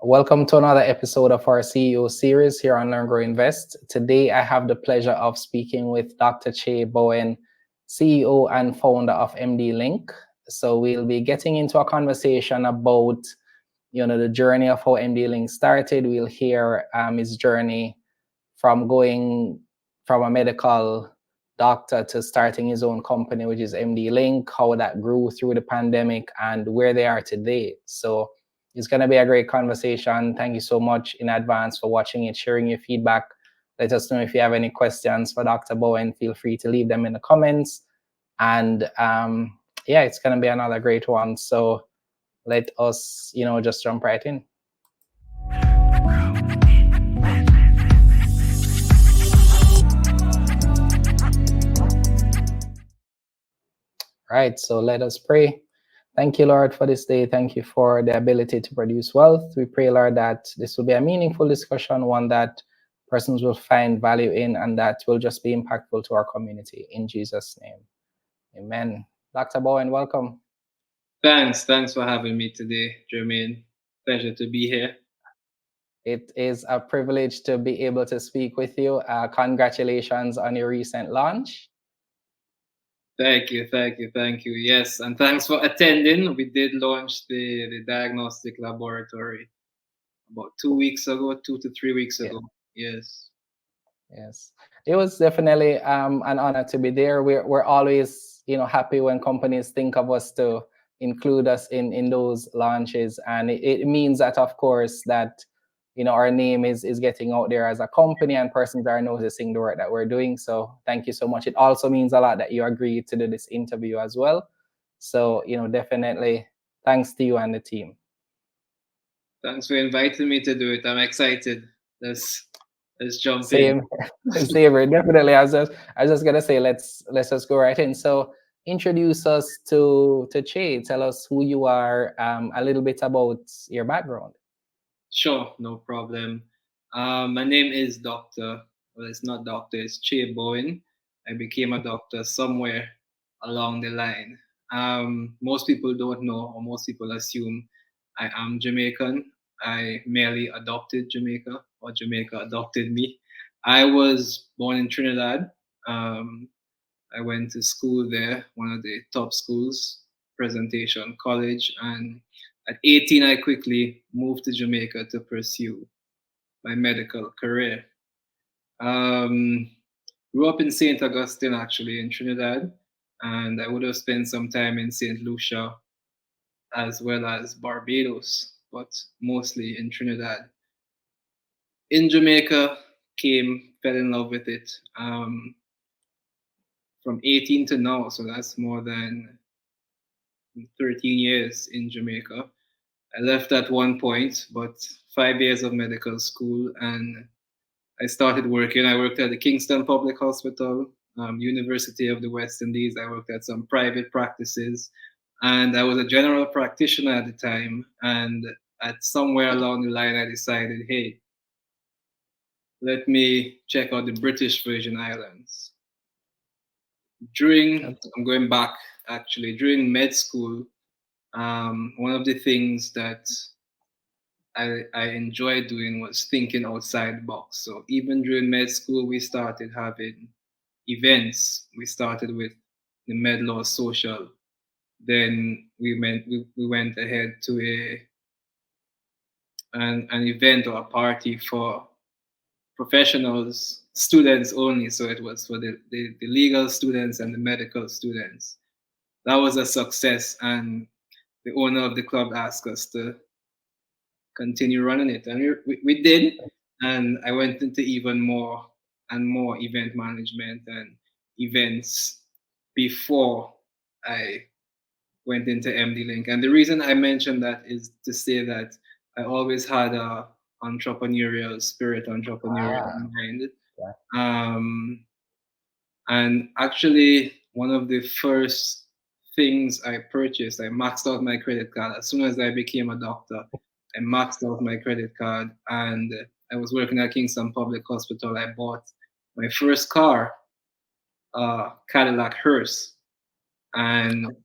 Welcome to another episode of our CEO series here on Learn, Grow, Invest. Today, I have the pleasure of speaking with Dr. Che Bowen, CEO and founder of MDLink. So we'll be getting into a conversation about, the journey of how MDLink started. We'll hear his journey from going from a medical doctor to starting his own company, which is MDLink, how that grew through the pandemic and where they are today. So it's going to be a great conversation. Thank you so much in advance for watching it, sharing your feedback. Let us know if you have any questions for Dr. Bowen. Feel free to leave them in the comments. And it's going to be another great one. So let us, just jump right in. Right, so let us pray. Thank you, Lord, for this day. Thank you for the ability to produce wealth. We pray, Lord, that this will be a meaningful discussion, one that persons will find value in, and that will just be impactful to our community. In Jesus' name, amen. Dr. Bowen, welcome. Thanks for having me today, Jermaine. Pleasure to be here. It is a privilege to be able to speak with you. Congratulations on your recent launch. Thank you. Yes, and thanks for attending. We did launch the diagnostic laboratory about 2 weeks ago, 2 to 3 weeks ago. Yes. It was definitely an honor to be there. We're always, happy when companies think of us to include us in those launches, and it means that, of course, that our name is getting out there as a company and persons are noticing the work that we're doing. So thank you so much. It also means a lot that you agreed to do this interview as well. So, definitely thanks to you and the team. Thanks for inviting me to do it. I'm excited. Let's jump in. Same, definitely. I was just gonna say, let's just go right in. So introduce us to Che. Tell us who you are, a little bit about your background. Sure, no problem. My name is Dr. Well, it's not Doctor, it's Che Bowen. I became a doctor somewhere along the line. Most people don't know, or most people assume I am Jamaican. I merely adopted Jamaica, or Jamaica adopted me. I was born in Trinidad. I went to school there, one of the top schools, Presentation College, and at 18, I quickly moved to Jamaica to pursue my medical career. Grew up in St. Augustine, actually, in Trinidad, and I would have spent some time in St. Lucia as well as Barbados, but mostly in Trinidad. In Jamaica, fell in love with it from 18 to now, so that's more than 13 years in Jamaica. I left at one point, but 5 years of medical school, and I started working. I worked at the Kingston Public Hospital, University of the West Indies. I worked at some private practices, and I was a general practitioner at the time. And at somewhere along the line, I decided, hey, let me check out the British Virgin Islands. I'm going back actually, during med school, one of the things that I enjoyed doing was thinking outside the box. So even during med school, we started having events. We started with the Med Law Social. Then we went ahead to an event or a party for professionals, students only. So it was for the legal students and the medical students. That was a success, and the owner of the club asked us to continue running it, and we did. And I went into even more and more event management and events before I went into MDLink. And the reason I mentioned that is to say that I always had a entrepreneurial spirit, entrepreneurial mind. And actually, one of the first things I purchased, I maxed out my credit card. As soon as I became a doctor, I maxed out my credit card, and I was working at Kingston Public Hospital. I bought my first car, Cadillac hearse. And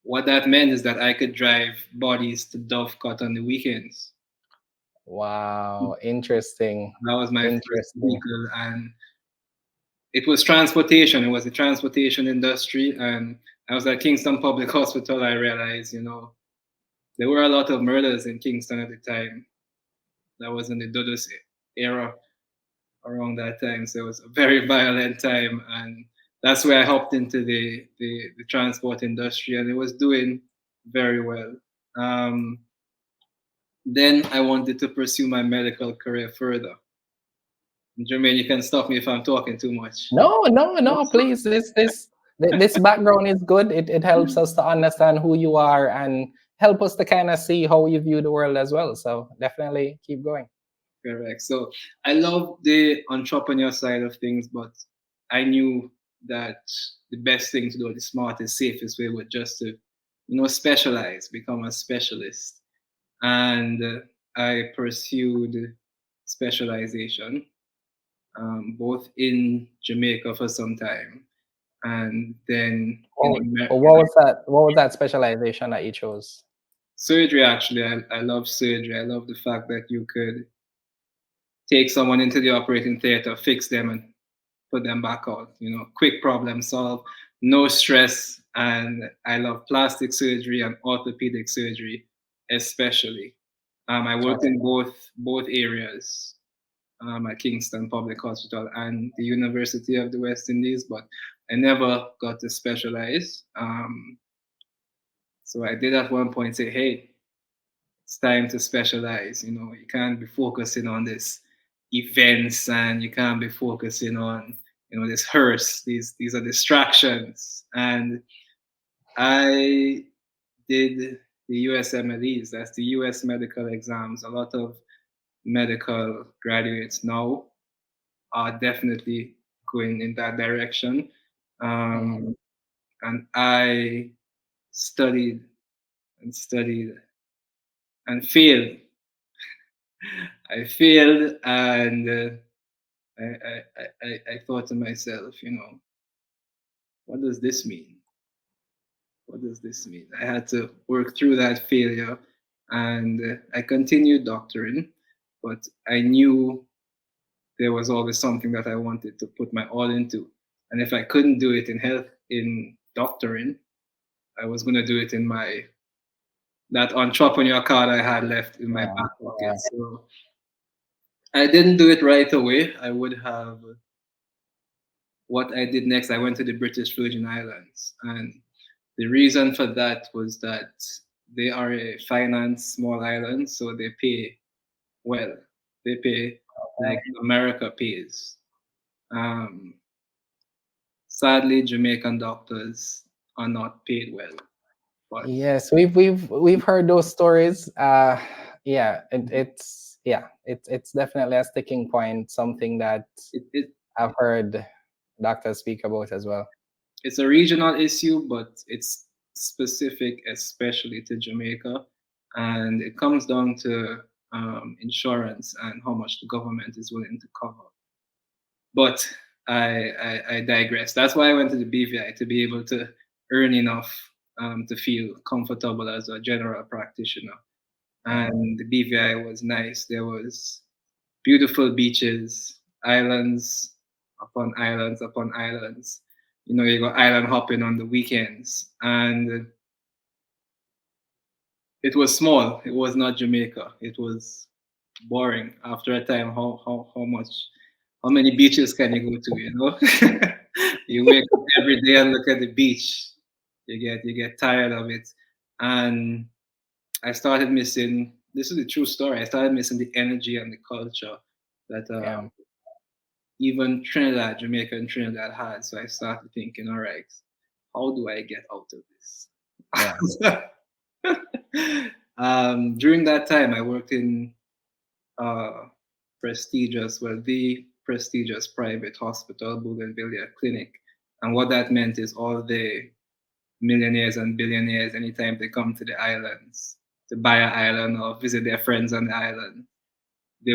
what that meant is that I could drive bodies to Dovecote on the weekends. Wow, interesting. That was my first Interesting. vehicle, and it was transportation. It was the transportation industry, and I was at Kingston Public Hospital. I realized, there were a lot of murders in Kingston at the time. That was in the Dudus era around that time, so it was a very violent time, and that's where I hopped into the transport industry, and it was doing very well. Um, then I wanted to pursue my medical career further. Jermaine, you can stop me if I'm talking too much. No, no, no, please. This background is good. It helps us to understand who you are and help us to kind of see how you view the world as well. So definitely keep going. Correct. So I love the entrepreneur side of things, but I knew that the best thing to do, the smartest, safest way, was just to, specialize, become a specialist. And I pursued specialization, both in Jamaica for some time, and then in Oh, America. what was that? What was that specialization that you chose? Surgery, actually, I love surgery. I love the fact that you could take someone into the operating theater, fix them, and put them back out. Quick problem solve, no stress. And I love plastic surgery and orthopedic surgery, especially. I worked Okay. in both areas, at Kingston Public Hospital and the University of the West Indies, but I never got to specialize. So I did at one point say, hey, it's time to specialize. You can't be focusing on this events, and you can't be focusing on this hearse. These are distractions. And I did the USMLEs. That's the US medical exams. A lot of medical graduates now are definitely going in that direction. Mhm. Um, and I studied and studied and failed. I failed, and I thought to myself, what does this mean? What does this mean? I had to work through that failure, and I continued doctoring, but I knew there was always something that I wanted to put my all into. And if I couldn't do it in health, in doctoring, I was going to do it in that entrepreneur card I had left in my Yeah. back pocket. Yeah. So I didn't do it right away. I would have. What I did next, I went to the British Virgin Islands. And the reason for that was that they are a finance small island, so they pay well. They pay like America pays. Um, Sadly, Jamaican doctors are not paid well, but Yes, we've heard those stories. Yeah, it's definitely a sticking point. Something that it I've heard doctors speak about as well. it's a regional issue, but it's specific, especially to Jamaica, and it comes down to insurance and how much the government is willing to cover. But I digress. That's why I went to the BVI, to be able to earn enough to feel comfortable as a general practitioner. Yeah. And the BVI was nice. There was beautiful beaches, islands upon islands upon islands. You go island hopping on the weekends, and it was small. It was not Jamaica. It was boring. After a time, how many beaches can you go to? You wake up every day and look at the beach. You get tired of it, and I started missing. This is a true story. I started missing the energy and the culture that Yeah. even Trinidad, Jamaica, and Trinidad had. So I started thinking, all right, how do I get out of Yeah. this? During that time, I worked in the prestigious private hospital, Bougainvillea Clinic. And what that meant is all the millionaires and billionaires, anytime they come to the islands to buy an island or visit their friends on the island, they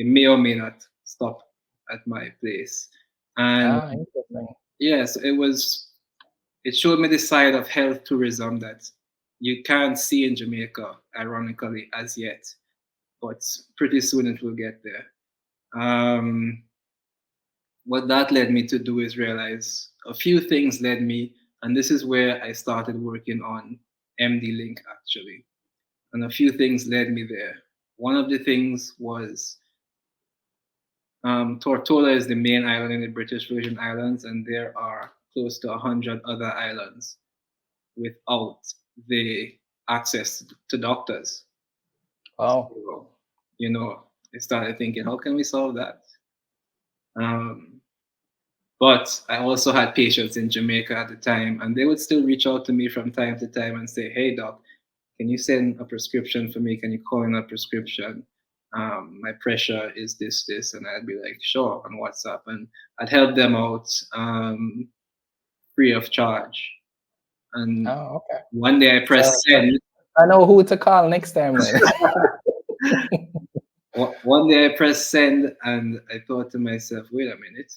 may or may not stop at my place. And Ah, interesting. yes, it showed me the side of health tourism that you can't see in Jamaica, ironically, as yet. but pretty soon it will get there. Um, what that led me to do is realize a few things led me, and this is where I started working on MDLink actually. And a few things led me there. One of the things was Tortola is the main island in the British Virgin Islands, and there are close to 100 other islands without the access to doctors. Wow. So, I started thinking, how can we solve that? Um, but I also had patients in Jamaica at the time, and they would still reach out to me from time to time and say, "Hey, doc, can you send a prescription for me? Can you call in a prescription? My pressure is this," and I'd be like, "Sure," on WhatsApp, and I'd help them out free of charge. And Oh, okay. one day I So, pressed so send. I know who to call next time then. One day I pressed send, and I thought to myself, "Wait a minute,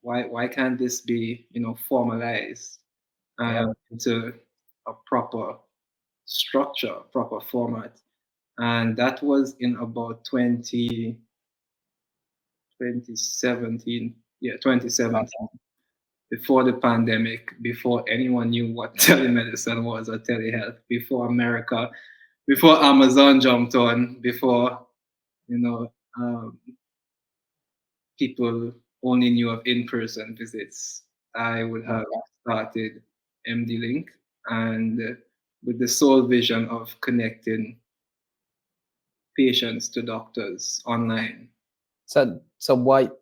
why can't this be formalized Yeah. into a proper structure, proper format?" And that was in about 2017. Yeah, 2017, Okay. before the pandemic, before anyone knew what telemedicine was or telehealth, before Amazon jumped on, before you know um, people only knew of in-person visits. I would have Okay. started MDLink, and with the sole vision of connecting patients to doctors online. So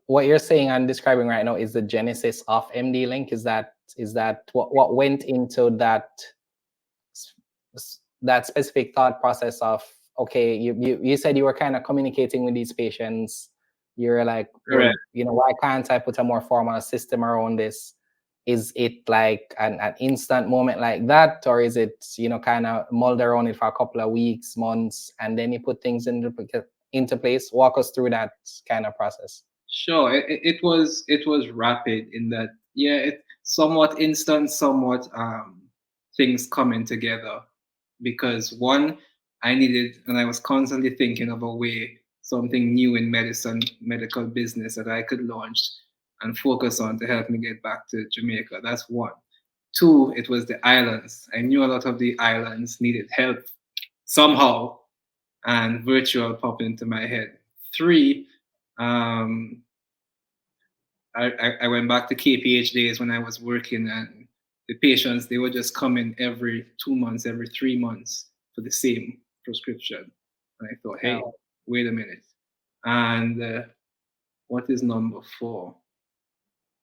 what you're saying and describing right now is the genesis of MD-Link. Is that what went into that specific thought process of, okay, you said you were kind of communicating with these patients. You're like, Correct. well, why can't I put a more formal system around this? Is it like an instant moment like that, or is it kind of mulled around it for a couple of weeks, months, and then you put things into place? Walk us through that kind of process. Sure, it was rapid in that, yeah, it somewhat instant, somewhat things coming together, because one, I needed, and I was constantly thinking of a way, something new in medical business that I could launch and focus on to help me get back to Jamaica. That's one. Two, it was the islands. I knew a lot of the islands needed help somehow, and virtual popped into my head. Three, um, I went back to KPH days when I was working, and the patients, they would just come in every 2 months, every 3 months for the same prescription. And I thought, hey, Oh, wait a minute. And what is number four?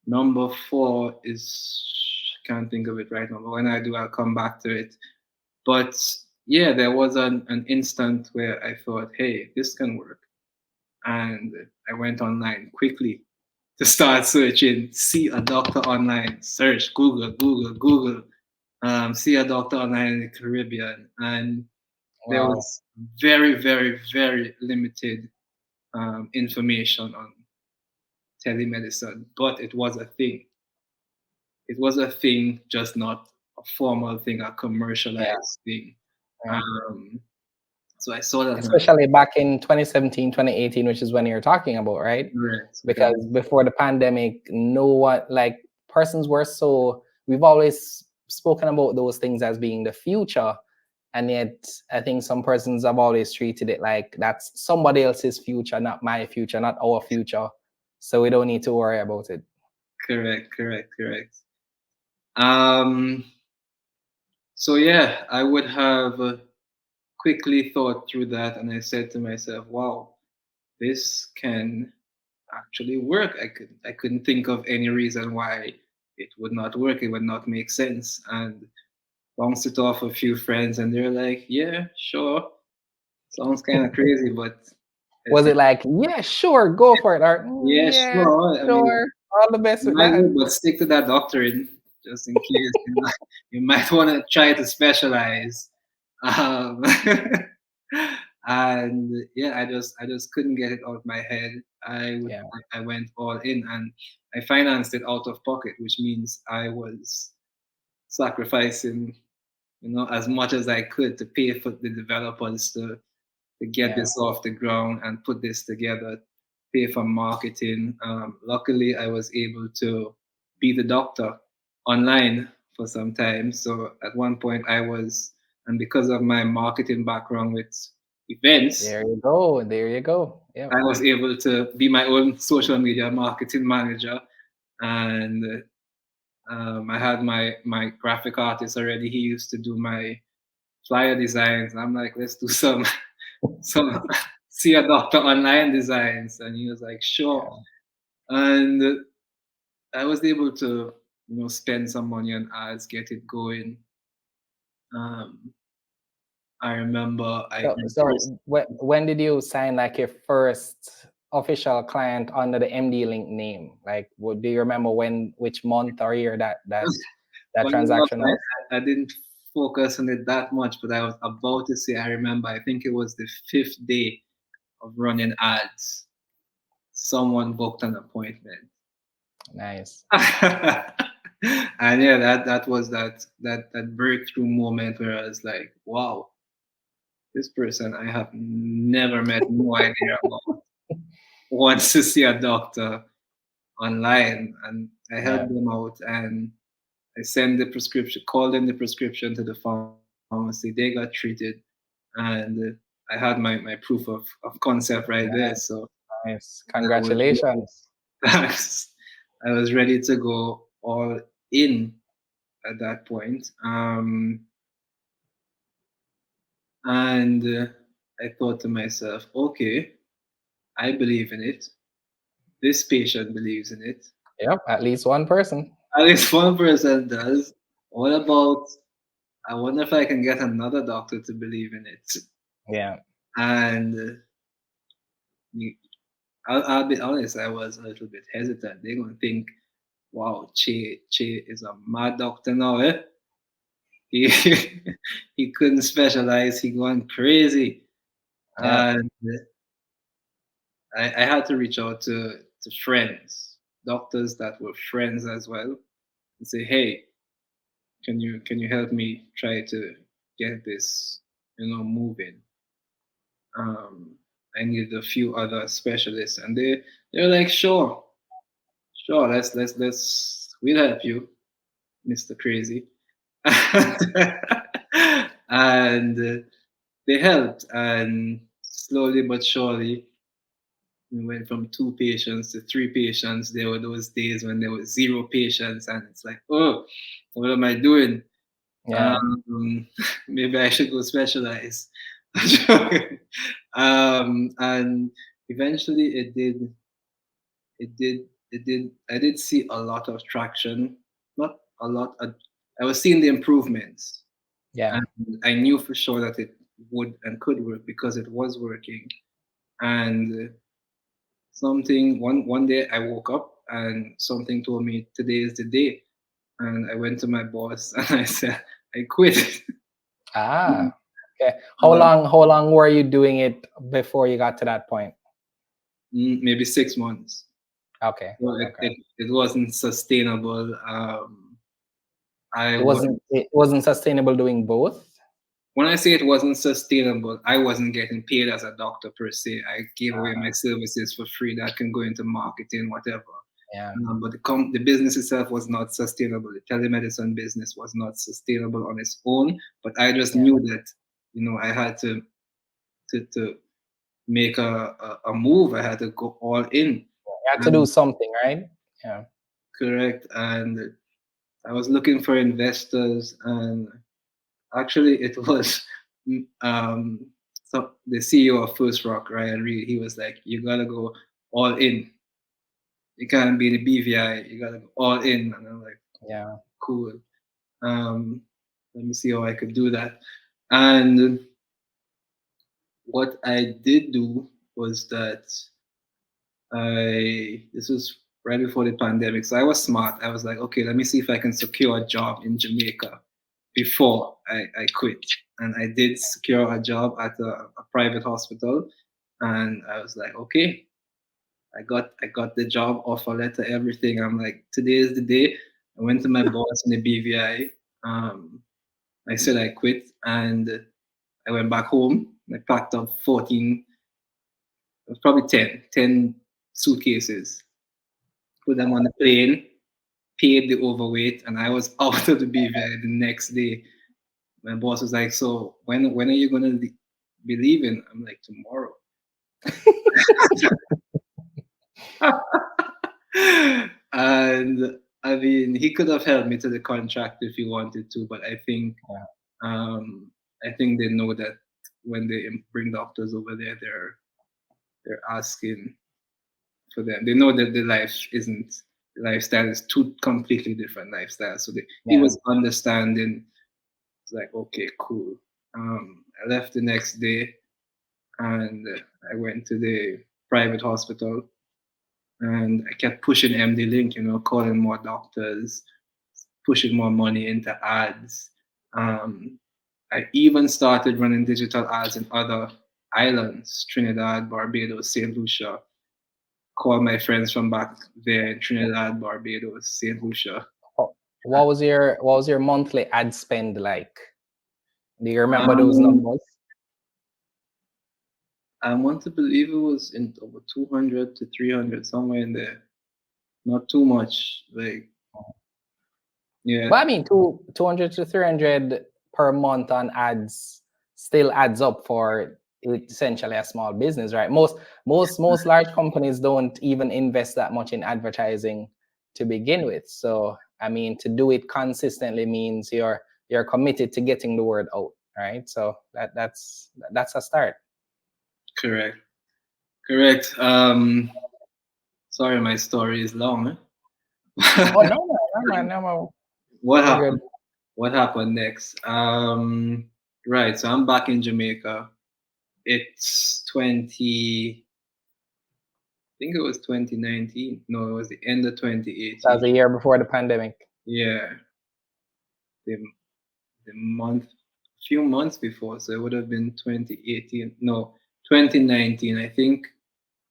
Number four is, can't think of it right now, but when I do, I'll come back to it. But yeah, there was an instant where I thought, hey, this can work. And I went online quickly to start searching, see a doctor online, search Google, see a doctor online in the Caribbean. And there wow. was very, very, very limited information on telemedicine, but it was a thing. It was a thing, just not a formal thing, a Yeah. commercialized thing. Yeah. Um, so I saw that, and I Especially back in 2017, 2018, which is when you're talking about, right? correct, Because correct, before the pandemic, no one, like, persons were so, we've always spoken about those things as being the future. And yet, I think some persons have always treated it like that's somebody else's future, not my future, not our future. So we don't need to worry about it. correct. Um, so yeah, I would have quickly thought through that, and I said to myself, "Wow, this can actually work." I couldn't think of any reason why it would not work. It would not make sense. And bounced it off a few friends, and they're like, "Yeah, sure, sounds kind of crazy, but I Was think, it like, yeah, sure, go for it, or yeah, yeah, sure. I mean, sure, all the best with might that? good, but stick to that doctorate just in case. You might want to try to specialize." Um, and yeah, I just couldn't get it out of my head. Yeah, I went all in, and I financed it out of pocket, which means I was sacrificing as much as I could to pay for the developers to to get Yeah. this off the ground and put this together, pay for marketing. Luckily, I was able to be the doctor online for some time. So at one point, and because of my marketing background with events, There you go. There you go. Yep. I was able to be my own social media marketing manager. And I had my graphic artist already. He used to do my flyer designs. I'm like, let's do some see a doctor online designs, and he was like, sure. Yeah. And I was able to spend some money on ads, get it going. Um, I remember So, my first. so when did you sign like your first official client under the MD-Link name? Like, do you remember which month or year that Funny enough, transaction was? I didn't focus on it that much, but I was about to say I remember. I think it was the 5th day of running ads. Someone booked an appointment. Nice. And yeah, that was that breakthrough moment where I was like, wow, this person I have never met, no idea about, wants to see a doctor online. And I Yeah. helped them out, and I sent the prescription, called in the prescription to the pharmacy. They got treated, and I had my proof of concept right there. Nice. So Nice. I was ready. Congratulations. I was ready to go all in at that point. And I thought to myself, okay, I believe in it. This patient believes in it. Yep. At least one person. At least one person does. What about, I wonder if I can get another doctor to believe in it? Yeah. And you- I'll be honest, I was a little bit hesitant. They're going to think, wow, Che is a mad doctor now, eh? He, he couldn't specialize, he going crazy. Yeah. And I had to reach out to friends, doctors that were friends as well, and say, hey, can you help me try to get this moving? Um, I needed a few other specialists, and they're like, sure, we'll help you, Mr. Crazy. And they helped, and slowly but surely we went from 2 patients to 3 patients. There were those days when there was 0 patients, and it's like, oh, what am I doing? Yeah. Um, maybe I should go specialize. And eventually, it did. I did see a lot of traction. Not a lot. I was seeing the improvements, Yeah. and I knew for sure that it would and could work because it was working. And one day I woke up and something told me today is the day, and I went to my boss and I said I quit. Ah. Okay. How um, long? How long were you doing it before you got to that point? maybe 6 months. Okay. So Okay. it wasn't sustainable. I It was wasn't. It wasn't sustainable doing both. When I say it wasn't sustainable, I wasn't getting paid as a doctor per se. I gave away my Ah, services for free that can go into marketing, whatever. yeah. But the business itself was not sustainable. The telemedicine business was not sustainable on its own. But I just Yeah. knew that I had to make a move. I had to go all in. You had to do And something, right? Yeah. correct. And I was looking for investors, and actually it was um, the CEO of First Rock, Ryan Reed. He was like, "You gotta go all in. You can't be the BVI. You gotta go all in." And I'm like, Yeah. "Cool. Um, Let me see how I could do that." And what I did do was that this was right before the pandemic, so I was smart. I was like, okay, let me see if I can secure a job in Jamaica before I quit. And I did secure a job at a private hospital, and I was like, okay, I got the job offer letter, everything. I'm like, today is the day. I went to my boss in the BVI. I said I quit, and I went back home. I packed up 14, it was probably 10 suitcases, put them on the plane, paid the overweight, and I was out of the BVI the next day. My boss was like, "So when are you gonna be leaving?" I'm like, "Tomorrow." And I mean, he could have held me to the contract if he wanted to, but Yeah. I think they know that when they bring doctors over there, they're asking for them. They know that the lifestyle is two completely different lifestyles. So he Yeah. was understanding. It's like, okay, cool. I left the next day and I went to the private hospital and I kept pushing MD-Link, calling more doctors, pushing more money into ads. Um, I even started running digital ads in other islands, Trinidad, Barbados, St. Lucia. Call my friends from back there in Trinidad, Barbados, St. Lucia. What was your monthly ad spend like? Do you remember those Um, numbers? I want to believe it was in over 200 to 300, somewhere in there. Not too much. Like, yeah, But I mean, 200 to 300 per month on ads still adds up for essentially a small business, right? Most large companies don't even invest that much in advertising to begin with. So I mean, to do it consistently means you're committed to getting the word out, right? So that's a start. correct. Correct. Sorry, my story is long. Oh no, no, What we're good. happened? What happened next? Right. So I'm back in Jamaica. It's 20. I think it was 2019. No, it was the end of That was 2018. a year before the pandemic. Yeah, the the month, few months before. So it would have been 2018. No, 2019. I think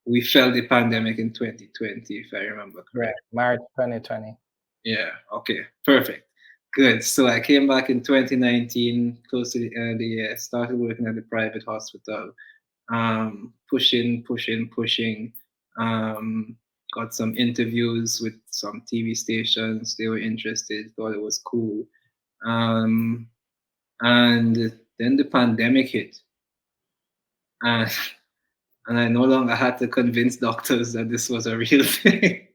we felt the pandemic in 2020, if I remember Yeah, correct. March 2020. Yeah. Okay. Perfect. Good. So I came back in 2019, close to the end of the year. Started working at the private hospital. Pushing, pushing, pushing. Got some interviews with some TV stations. They were interested, thought it was cool. Um, and then the pandemic hit, and, and I no longer had to convince doctors that this was a real thing.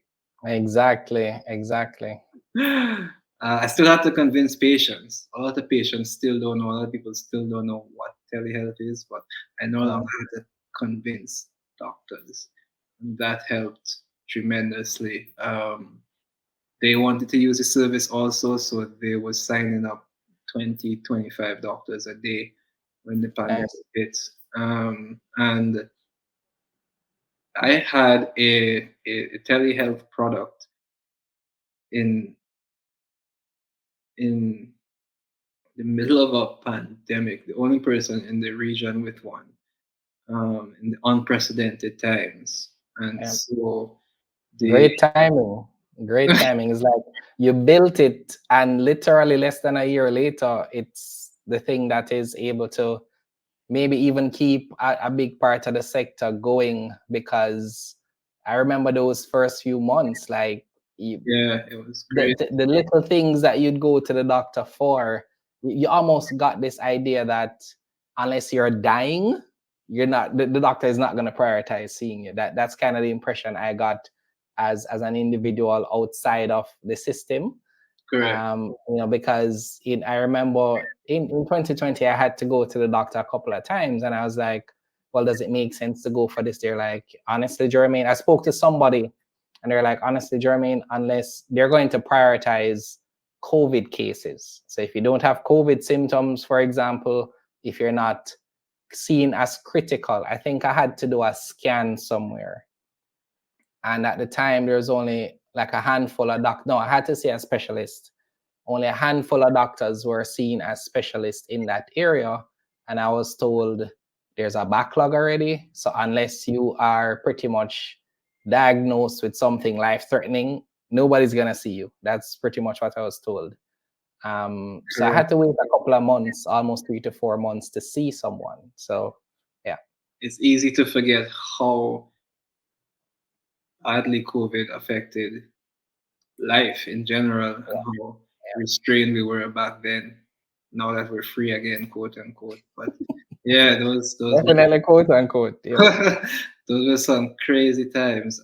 Exactly. I still have to convince patients. A lot of patients still don't know. A lot of people still don't know what telehealth is, but I no longer had to convince doctors. And that helped tremendously. They wanted to use the service also, so they were signing up 20, 25 doctors a day when the pandemic Nice. hit. And I had a telehealth product in in the middle of a pandemic, the only person in the region with one, in the unprecedented times. And Yeah. so the Great timing. Great timing. It's like you built it, and literally less than a year later, it's the thing that is able to maybe even keep a big part of the sector going. Because I remember those first few months, like you, yeah, it was the, great. the, the little things that you'd go to the doctor for, you almost got this idea that unless you're dying, you're not the doctor is not going to prioritize seeing you. That's kind of the impression I got as an individual outside of the system. Correct. Because I remember in 2020 I had to go to the doctor a couple of times, and I was like, well, does it make sense to go for this? They're like, honestly, Jermaine, I spoke to somebody and they're like, honestly, Jermaine, unless they're going to prioritize COVID cases. So if you don't have COVID symptoms, for example, if you're not seen as critical, I think I had to do a scan somewhere. And at the time, there was only like a handful of doctors. No, I had to see a specialist. Only a handful of doctors were seen as specialists in that area. And I was told there's a backlog already. So unless you are pretty much diagnosed with something life threatening, nobody's going to see you. That's pretty much what I was told. So I had to wait a couple of months, almost 3 to 4 months, to see someone. So yeah, it's easy to forget how badly COVID affected life in general and how restrained we were back then. Now that we're free again, quote unquote. But yeah, those definitely quote unquote. Yeah. those were some crazy times.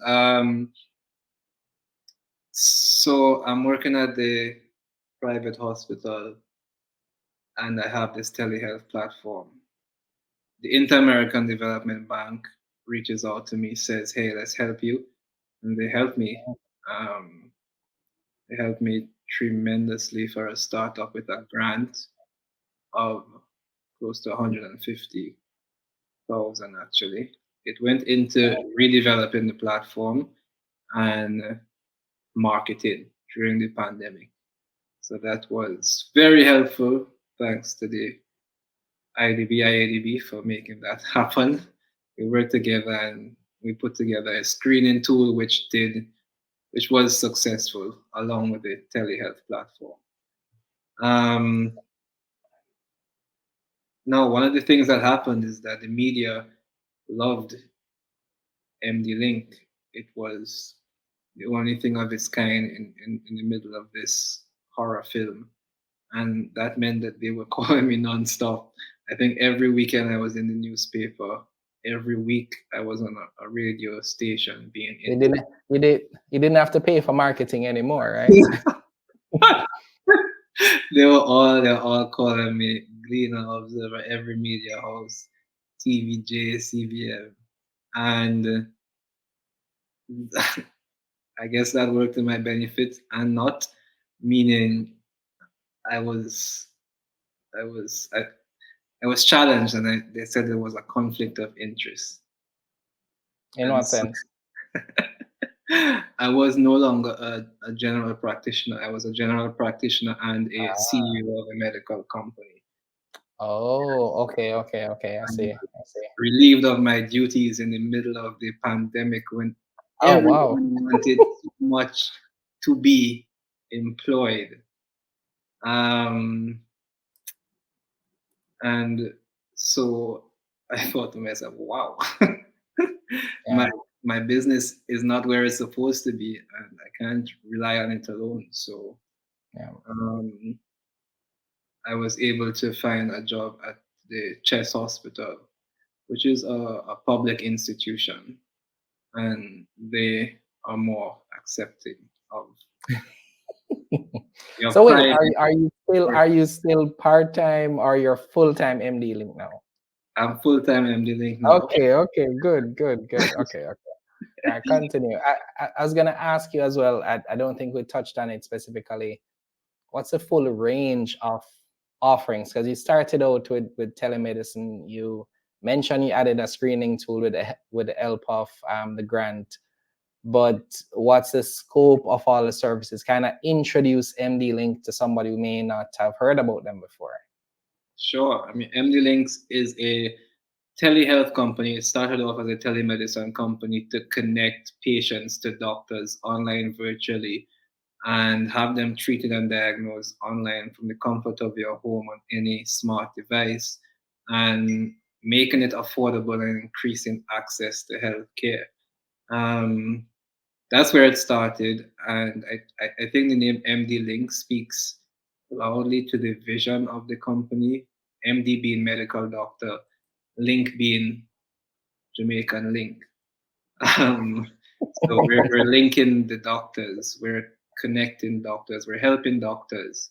So I'm working at the private hospital, and I have this telehealth platform. The Inter-American Development Bank reaches out to me, says, "Hey, let's help you," and they help me. Um, they helped me tremendously for a startup with a grant of close to 150,000 actually. It went into redeveloping the platform and marketing during the pandemic. So that was very helpful. Thanks to the IADB for making that happen. We worked together and we put together a screening tool which was successful along with the telehealth platform. Now, one of the things that happened is that the media loved MDLink. It was the only thing of its kind in the middle of this horror film. And that meant that they were calling me nonstop. I think every weekend I was in the newspaper. Every week I was on a radio station being interviewed. You didn't have to pay for marketing anymore, right? They're all calling me Gleaner, Observer, Every Media House, TVJ, CBM, and I guess that worked to my benefit and not, meaning I was challenged, and they said there was a conflict of interest. In what sense? I was no longer a general practitioner. I was a general practitioner and a CEO of a medical company. Oh, okay. I see. Relieved of my duties in the middle of the pandemic when wow. everyone wanted so much to be employed. And so I thought to myself, wow, my business is not where it's supposed to be, and I can't rely on it alone. So I was able to find a job at the Chest Hospital, which is a public institution, and they are more accepting of. So wait, are you still part-time or you're full-time MDLink now? I'm full-time MDLink now. Okay, good. Okay. Continue. I was gonna ask you as well. I don't think we touched on it specifically. What's the full range of offerings? Because you started out with telemedicine. You mentioned you added a screening tool with the help of the grant. But what's the scope of all the services? Kind of introduce MDLink to somebody who may not have heard about them before. Sure. I mean, MDLink is a telehealth company. It started off as a telemedicine company to connect patients to doctors online virtually and have them treated and diagnosed online from the comfort of your home on any smart device, and making it affordable and increasing access to healthcare. That's where it started, and I think the name MDLink speaks loudly to the vision of the company. MD being medical doctor, Link being Jamaican link. So we're linking the doctors, we're connecting doctors, we're helping doctors,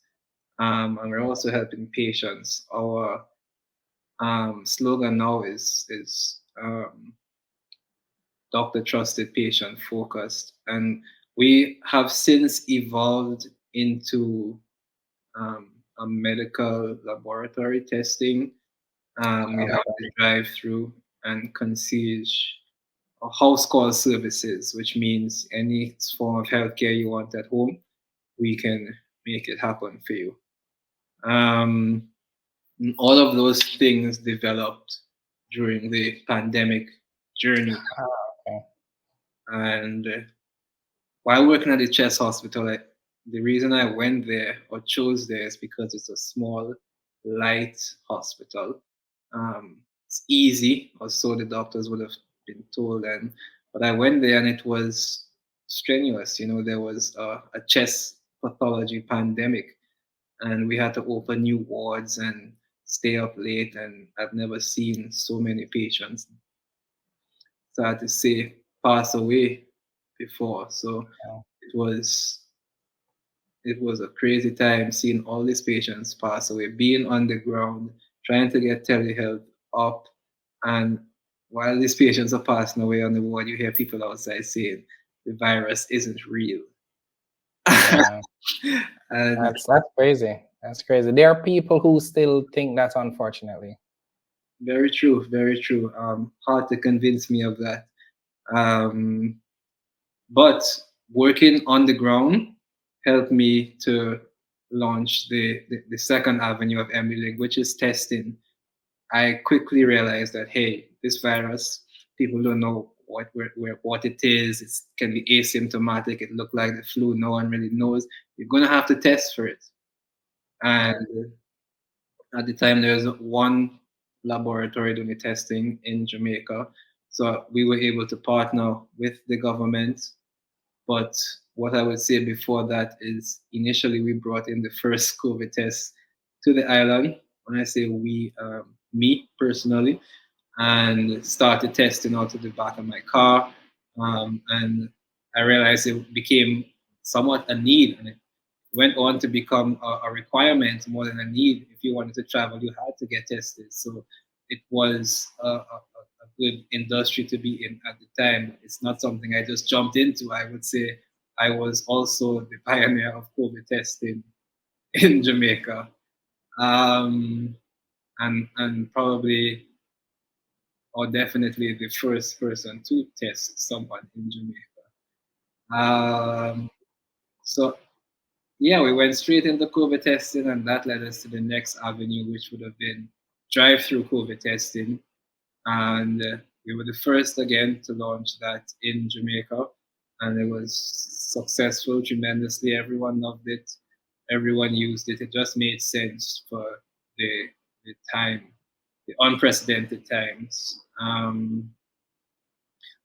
and we're also helping patients. Our slogan now is doctor trusted, patient focused, and we have since evolved into a medical laboratory testing. We have the drive-through and concierge house call services, which means any form of healthcare you want at home, we can make it happen for you. All of those things developed during the pandemic journey. And while working at the Chest Hospital, the reason I went there or chose there is because it's a small, light hospital. It's easy, or so the doctors would have been told. And but I went there and it was strenuous. You know, there was a chest pathology pandemic, and we had to open new wards and stay up late. And I've never seen so many patients, sad to say, pass away before. So Yeah. it was it was a crazy time seeing all these patients pass away, being on the ground, trying to get telehealth up. And while these patients are passing away on the ward, you hear people outside saying the virus isn't real. Yeah. And That's crazy. That's crazy. There are people who still think that, unfortunately. very true, very true. Hard to convince me of that. Um, but working on the ground helped me to launch the second avenue of MDLink, which is testing. I quickly realized that hey, this virus, people don't know what it is. It can be asymptomatic. It looked like the flu. No one really knows. You're gonna have to test for it. Yeah. And at the time, there was one laboratory doing the testing in Jamaica, so we were able to partner with the government. But what I would say before that is initially we brought in the first COVID test to the island. When I say we, me personally, and started testing out of the back of my car. And I realized it became somewhat a need, and it went on to become a requirement more than a need. If you wanted to travel, you had to get tested. So it was a good industry to be in at the time. It's not something I just jumped into. I would say I was also the pioneer of COVID testing in Jamaica, um, and probably or definitely the first person to test someone in Jamaica. So yeah, we went straight into COVID testing, and that led us to the next avenue, which would have been drive-through COVID testing. And we were the first again to launch that in Jamaica, and it was successful tremendously. Everyone loved it. Everyone used it. It just made sense for the the time, the unprecedented times.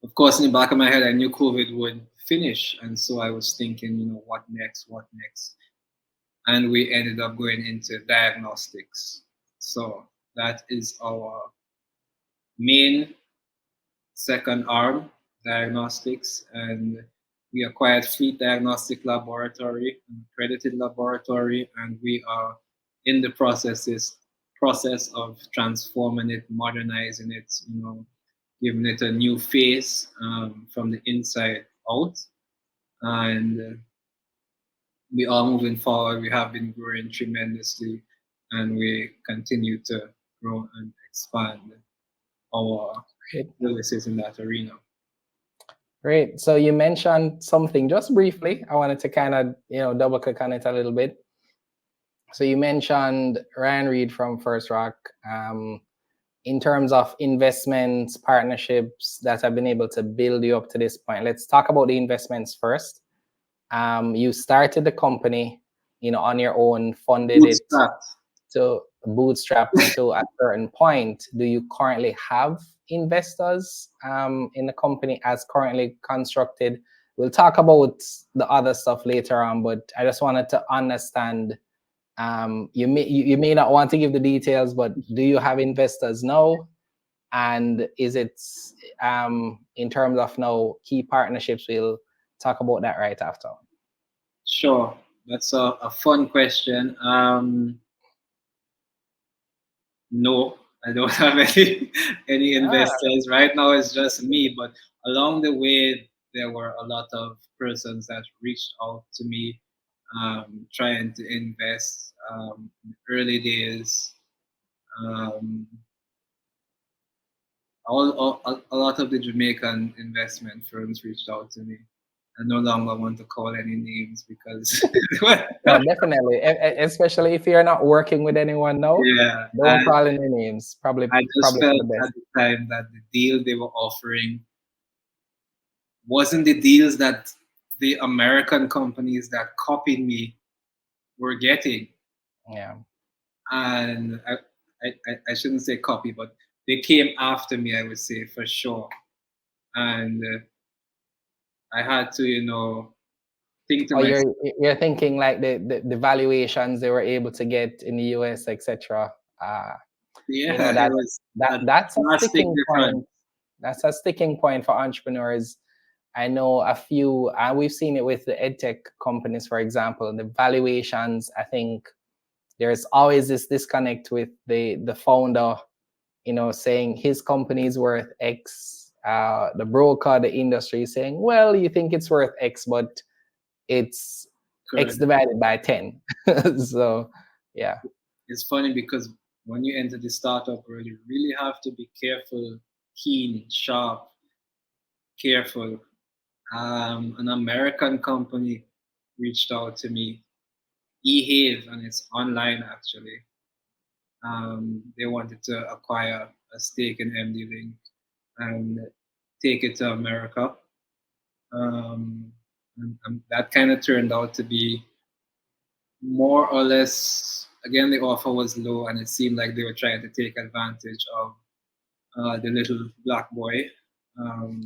Of course, in the back of my head, I knew COVID would finish, and so I was thinking, you know, what next? What next? And we ended up going into diagnostics. So that is our main second arm, diagnostics, and we acquired Fleet Diagnostic Laboratory, an accredited laboratory, and we are in the process of transforming it, modernizing it, you know, giving it a new face from the inside out. And we are moving forward. We have been growing tremendously, and we continue to grow and expand our Great. services in that arena. Great. So you mentioned something just briefly. I wanted to kind of, double click on it a little bit. So you mentioned Ryan Reed from First Rock. In terms of investments, partnerships that have been able to build you up to this point. Let's talk about the investments first. You started the company, on your own, funded it to bootstrapped to a certain point. Do you currently have investors in the company as currently constructed? We'll talk about the other stuff later on, but I just wanted to understand. You may not want to give the details, but do you have investors now? And is it in terms of now key partnerships? We'll talk about that right after. Sure, that's a fun question. No, I don't have any investors right now. It's just me, but along the way, there were a lot of persons that reached out to me, trying to invest. In the early days, um, a lot of the Jamaican investment firms reached out to me. I no longer want to call any names because No, definitely, especially if you're not working with anyone now. yeah, Don't call any names. I just Probably felt for the best. at the time that the deal they were offering wasn't the deals that the American companies that copied me were getting. Yeah. And I shouldn't say copy, but they came after me, I would say, for sure. And I had to, think to Or myself, you're thinking like the valuations they were able to get in the US, etc. Uh, yeah, it that was a that's a drastic sticking difference. point. That's a sticking point for entrepreneurs. I know a few, and we've seen it with the edtech companies, for example. The valuations, I think there's always this disconnect with the founder, saying his company is worth X. The broker, the industry is saying, well, you think it's worth X, but it's X Correct. divided by 10. So, yeah. It's funny because when you enter the startup world, you really have to be careful, keen, sharp, careful. An American company reached out to me, eHave, and it's online actually. They wanted to acquire a stake in MDLink and take it to America. And that kind of turned out to be more or less, again, the offer was low, and it seemed like they were trying to take advantage of the little black boy um,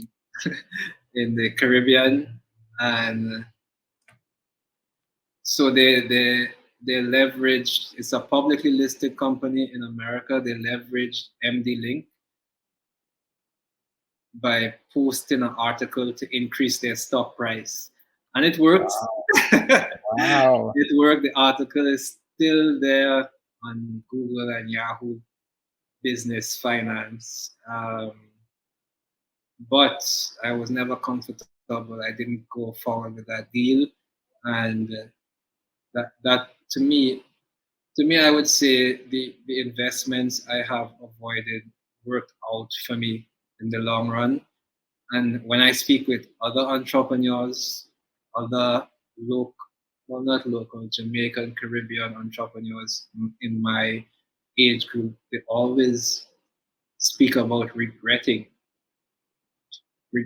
in the Caribbean. And so they leveraged, it's a publicly listed company in America. They leveraged MDLink by posting an article to increase their stock price. And it worked. Wow. It worked. The article is still there on Google and Yahoo Business Finance. But I was never comfortable. I didn't go forward with that deal. And that to me, I would say the investments I have avoided worked out for me in the long run. And when I speak with other entrepreneurs, other local, well, not local, Jamaican, Caribbean entrepreneurs in my age group, they always speak about regretting. I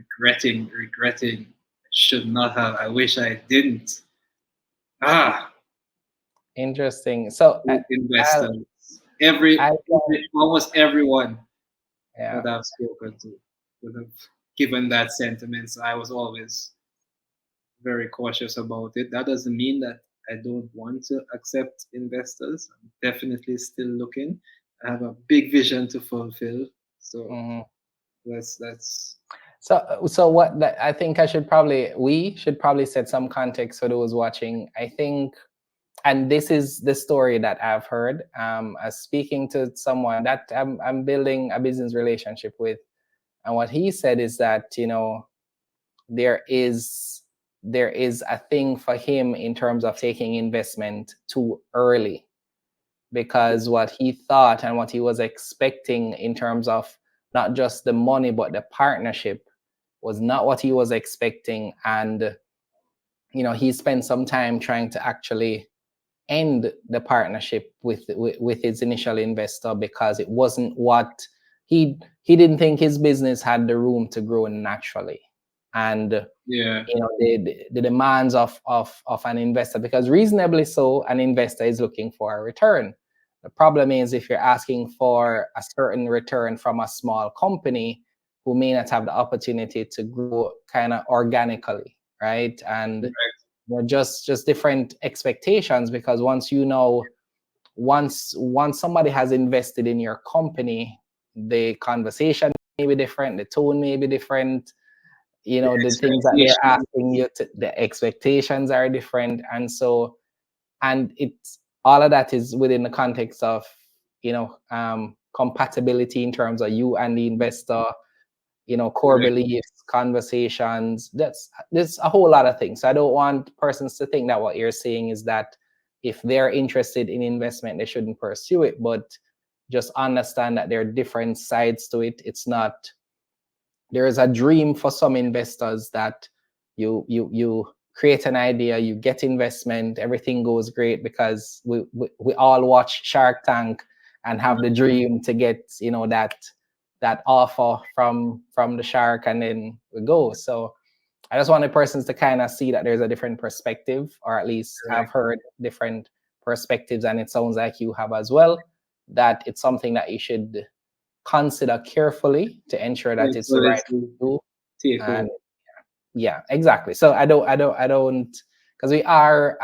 should not have. I wish I didn't. Ah, Interesting. So, I'll, investors. I Almost everyone yeah. that I've spoken to would have given that sentiment. So I was always very cautious about it. That doesn't mean that I don't want to accept investors. I'm definitely still looking. I have a big vision to fulfill. So Mhm. that's So I think we should probably set some context for those watching. I think, and this is the story that I've heard. As speaking to someone that I'm building a business relationship with, and what he said is that there is a thing for him in terms of taking investment too early, because what he thought and what he was expecting in terms of not just the money but the partnership was not what he was expecting. And he spent some time trying to actually end the partnership with his initial investor, because it wasn't what he didn't think his business had the room to grow naturally. And yeah, the demands of an investor, because reasonably so an investor is looking for a return. The problem is if you're asking for a certain return from a small company who may not have the opportunity to grow kind of organically, right? And just different expectations, because once somebody has invested in your company, the conversation may be different, the tone may be different, the the things that they're expectation. asking you to, the expectations are different. And it's all of that is within the context of compatibility in terms of you and the investor, core Correct. beliefs, conversations. There's a whole lot of things. I don't want persons to think that what you're saying is that if they're interested in investment they shouldn't pursue it, but just understand that there are different sides to it. It's not, there is a dream for some investors that you create an idea, you get investment, everything goes great, because we all watch Shark Tank and have the dream to get that offer from the shark, and then we go. So I just wanted persons to kind of see that there's a different perspective, or at least have Correct. heard different perspectives, and it sounds like you have as well. That it's something that you should consider carefully to ensure that Right. it's So the right let's do do. takeaway. And yeah, exactly. So I don't, because we are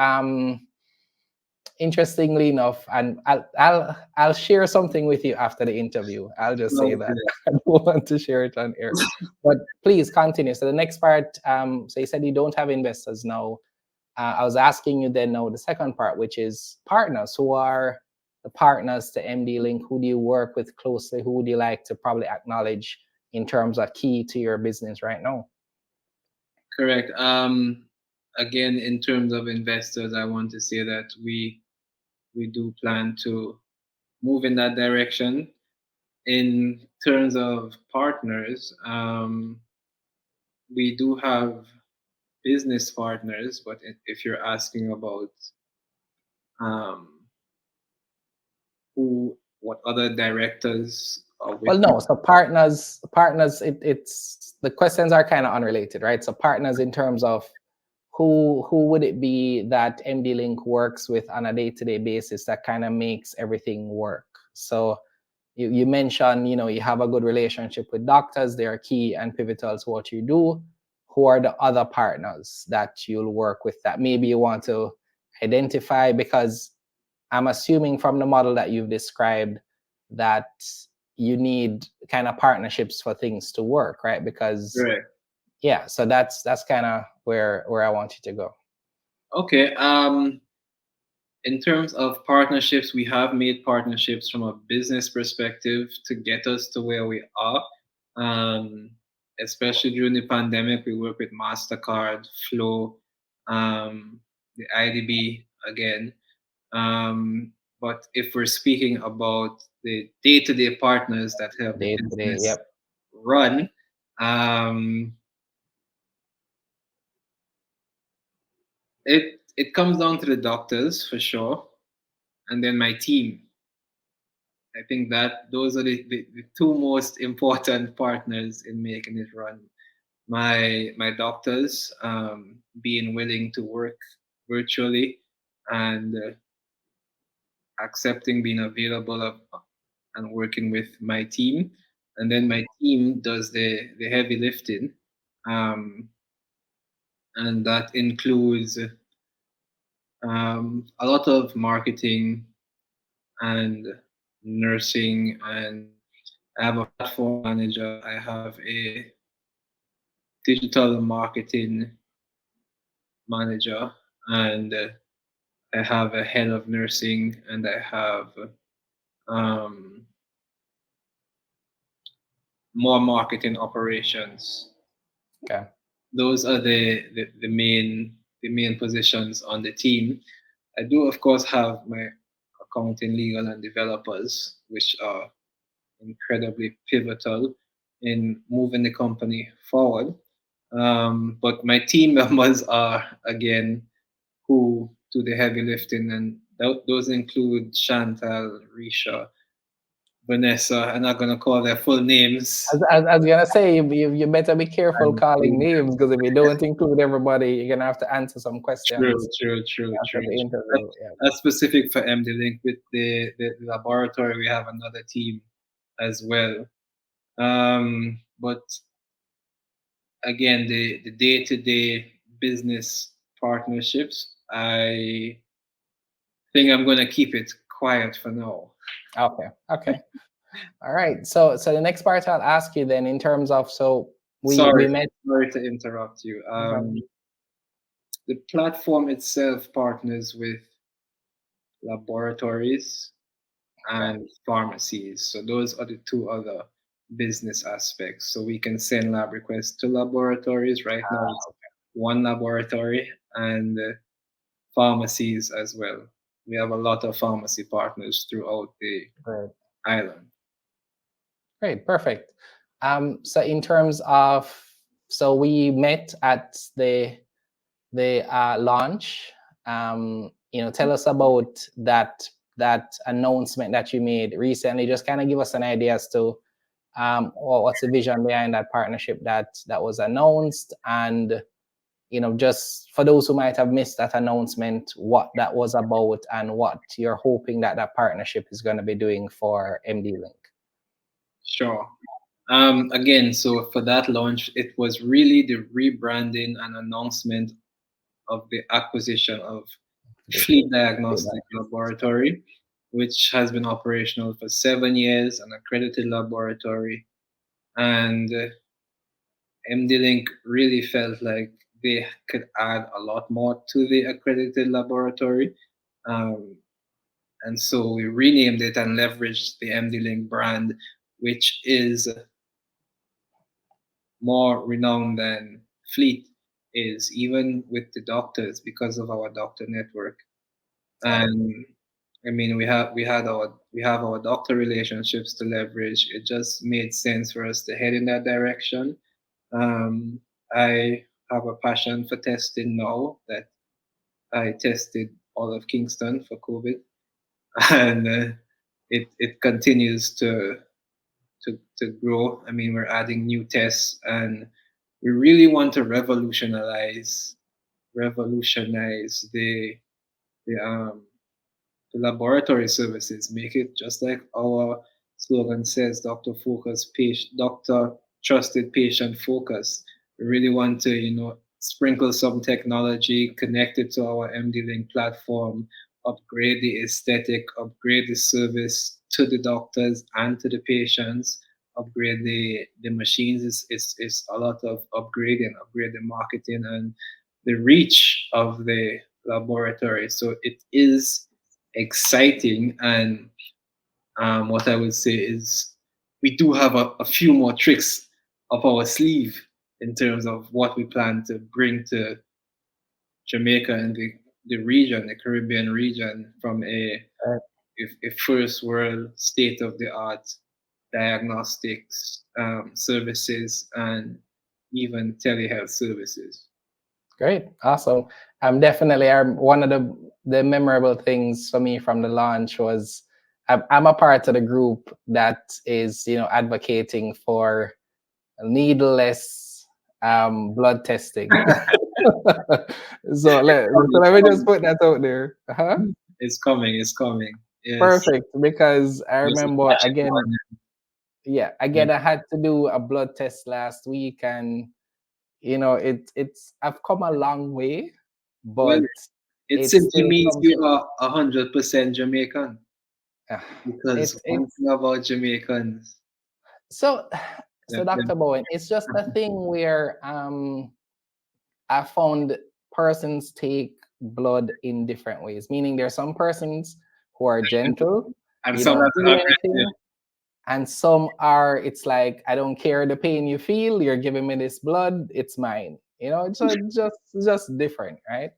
interestingly enough, and I'll share something with you after the interview. I'll just say that. Okay. I don't want to share it on air, but please continue. So the next part, so you said you don't have investors now. I was asking you then now the second part, which is partners. Who are the partners to MDLink? Who do you work with closely? Who would you like to probably acknowledge in terms of key to your business right now? Correct. Again, in terms of investors, I want to say that we do plan to move in that direction. In terms of partners, we do have business partners, but if you're asking about um, what other directors are with Well, me, no. So partners. It's the questions are kind of unrelated, right? So partners in terms of who would it be that MD-Link works with on a day-to-day basis that kind of makes everything work? So you mentioned, you have a good relationship with doctors. They are key and pivotal to what you do. Who are the other partners that you'll work with that maybe you want to identify? Because I'm assuming from the model that you've described that you need kind of partnerships for things to work, right? Because correct? yeah, so that's kind of where I want you to go. Okay. In terms of partnerships, we have made partnerships from a business perspective to get us to where we are. Um, Especially during the pandemic, we work with Mastercard, Flow, the IDB again. But if we're speaking about the day-to-day partners that help the Day to day, business yep. run, um, it comes down to the doctors for sure, and then my team. I think that those are the two most important partners in making it run. My doctors being willing to work virtually and accepting being available and working with my team, and then my team does the heavy lifting, um, and that includes a lot of marketing and nursing, and I have a platform manager. I have a digital marketing manager, and I have a head of nursing, and I have um, more marketing operations. Okay. Those are the main positions on the team. I do of course have my accounting, legal, and developers, which are incredibly pivotal in moving the company forward. But my team members are again who do the heavy lifting, and those include Chantal, Risha, Vanessa. I'm not gonna call their full names. I was gonna say you better be careful calling names, because if you don't include everybody, you're gonna have to answer some True, questions true, true, after true. the That's, interview. Yeah. that's specific for MD-Link. With the laboratory, we have another team as well. But again, the day-to-day business partnerships, I think I'm gonna keep it quiet for now. Okay. Okay. All right. So the next part I'll ask you then, in terms of, so we Sorry, met. sorry to interrupt you. The platform itself partners with laboratories Okay. and pharmacies. So those are the two other business aspects. So we can send lab requests to laboratories. Right now, it's one laboratory, and pharmacies as well. We have a lot of pharmacy partners throughout the Great. island. Great. Perfect. So in terms of, so we met at the launch. Tell us about that announcement that you made recently. Just kind of give us an idea as to or what's the vision behind that partnership that was announced, and just for those who might have missed that announcement, what that was about and what you're hoping that partnership is going to be doing for MDLink. Sure. Again, so for that launch, it was really the rebranding and announcement of the acquisition of Fleet Diagnostic Laboratory, which has been operational for 7 years, an accredited laboratory. And MDLink really felt like they could add a lot more to the accredited laboratory. And so we renamed it and leveraged the MDLink brand, which is more renowned than Fleet is, even with the doctors, because of our doctor network. And I mean, we have our doctor relationships to leverage. It just made sense for us to head in that direction. I have a passion for testing now that I tested all of Kingston for COVID, and it continues to grow. I mean, we're adding new tests, and we really want to revolutionize the the laboratory services, make it just like our slogan says, doctor trusted patient focus. We really want to, sprinkle some technology, connect it to our MD-Link platform, upgrade the aesthetic, upgrade the service to the doctors and to the patients, upgrade the machines. It's a lot of upgrade the marketing and the reach of the laboratory. So it is exciting, and what I would say is we do have a few more tricks up our sleeve in terms of what we plan to bring to Jamaica and the region, the Caribbean region, from a first world state of the art diagnostics services and even telehealth services. Great, awesome. Definitely, one of the memorable things for me from the launch was I'm a part of the group that is advocating for needleless blood testing. So let me just put that out there. It's coming. Yes. Perfect, because I remember again, I had to do a blood test last week, and it's I've come a long way, but well, it simply means you are 100% Jamaican. Because one thing about Jamaicans. So Dr. Bowen, it's just a thing where I found persons take blood in different ways. Meaning there are some persons who are gentle, and you some don't feel are anything, and some are, it's like, I don't care the pain you feel, you're giving me this blood, it's mine. So just different, right?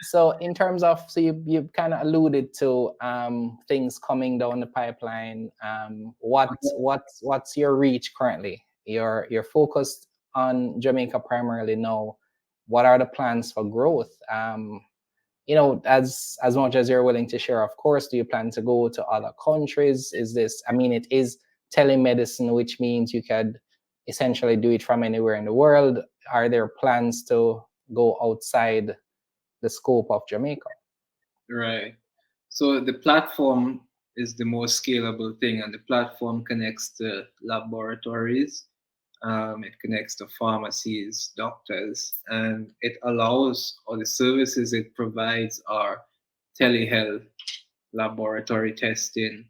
So in terms of, so you kind of alluded to things coming down the pipeline. What's your reach currently? You're focused on Jamaica primarily now. What are the plans for growth? As much as you're willing to share, of course, do you plan to go to other countries? Is this, I mean, it is telemedicine, which means you could essentially do it from anywhere in the world. Are there plans to go outside the scope of Jamaica? Right. So the platform is the most scalable thing, and the platform connects to laboratories. It connects to pharmacies, doctors, and it allows, or the services it provides are telehealth, laboratory testing,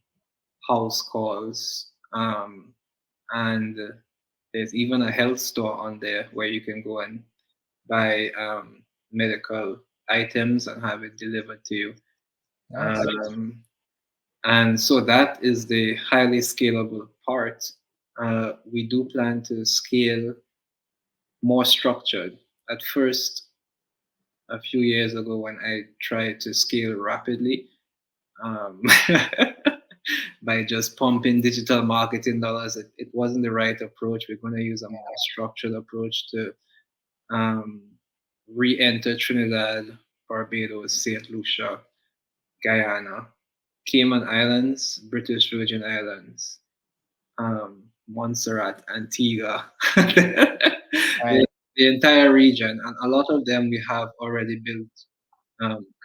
house calls, and there's even a health store on there where you can go and buy medical items and have it delivered to you. Nice. And so that is the highly scalable part. We do plan to scale more structured. At first, a few years ago, when I tried to scale rapidly by just pumping digital marketing dollars, it wasn't the right approach. We're going to use a more structured approach to re-enter Trinidad, Barbados, St. Lucia, Guyana, Cayman Islands, British Virgin Islands, Montserrat, Antigua, the, Right. the entire region, and a lot of them we have already built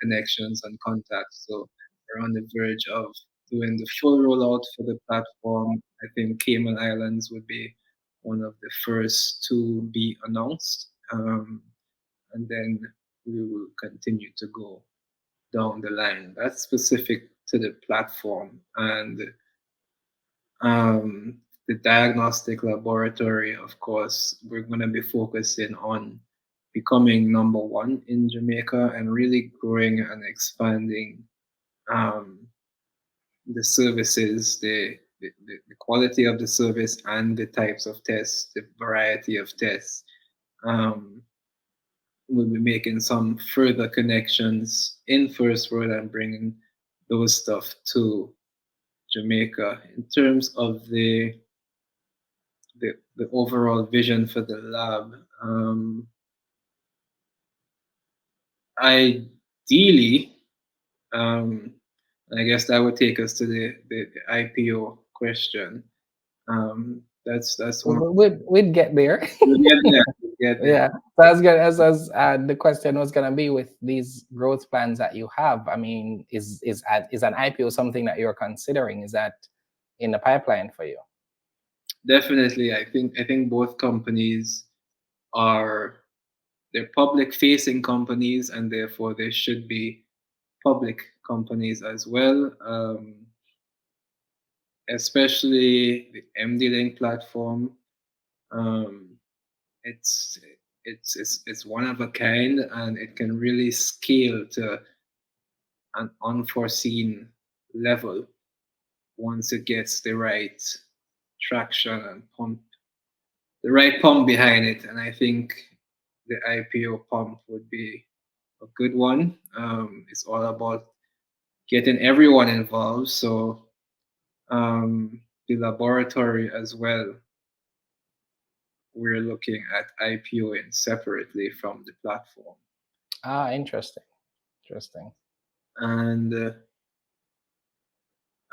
connections and contacts. So we're on the verge of doing the full rollout for the platform. I think Cayman Islands would be one of the first to be announced, and then we will continue to go down the line. That's specific to the platform and the diagnostic laboratory. Of course, we're going to be focusing on becoming number one in Jamaica and really growing and expanding um, the services, the quality of the service, and the types of tests, the variety of tests. Um, we'll be making some further connections in First World and bringing those stuff to Jamaica. In terms of the overall vision for the lab, ideally, um, I guess that would take us to the IPO question. That's one of We'd get there. we'll get there. We'll get there. Yeah, that's good. As the question was gonna be with these growth plans that you have. I mean, is an IPO something that you're considering? Is that in the pipeline for you? Definitely, I think both companies are they're public facing companies and therefore they should be public companies as well. Especially the MDLink platform. Um, it's it's one of a kind and it can really scale to an unforeseen level once it gets the right traction and the right pump behind it. And I think the IPO pump would be a good one. It's all about getting everyone involved. So the laboratory as well, we're looking at IPOing separately from the platform. Ah, interesting, interesting. And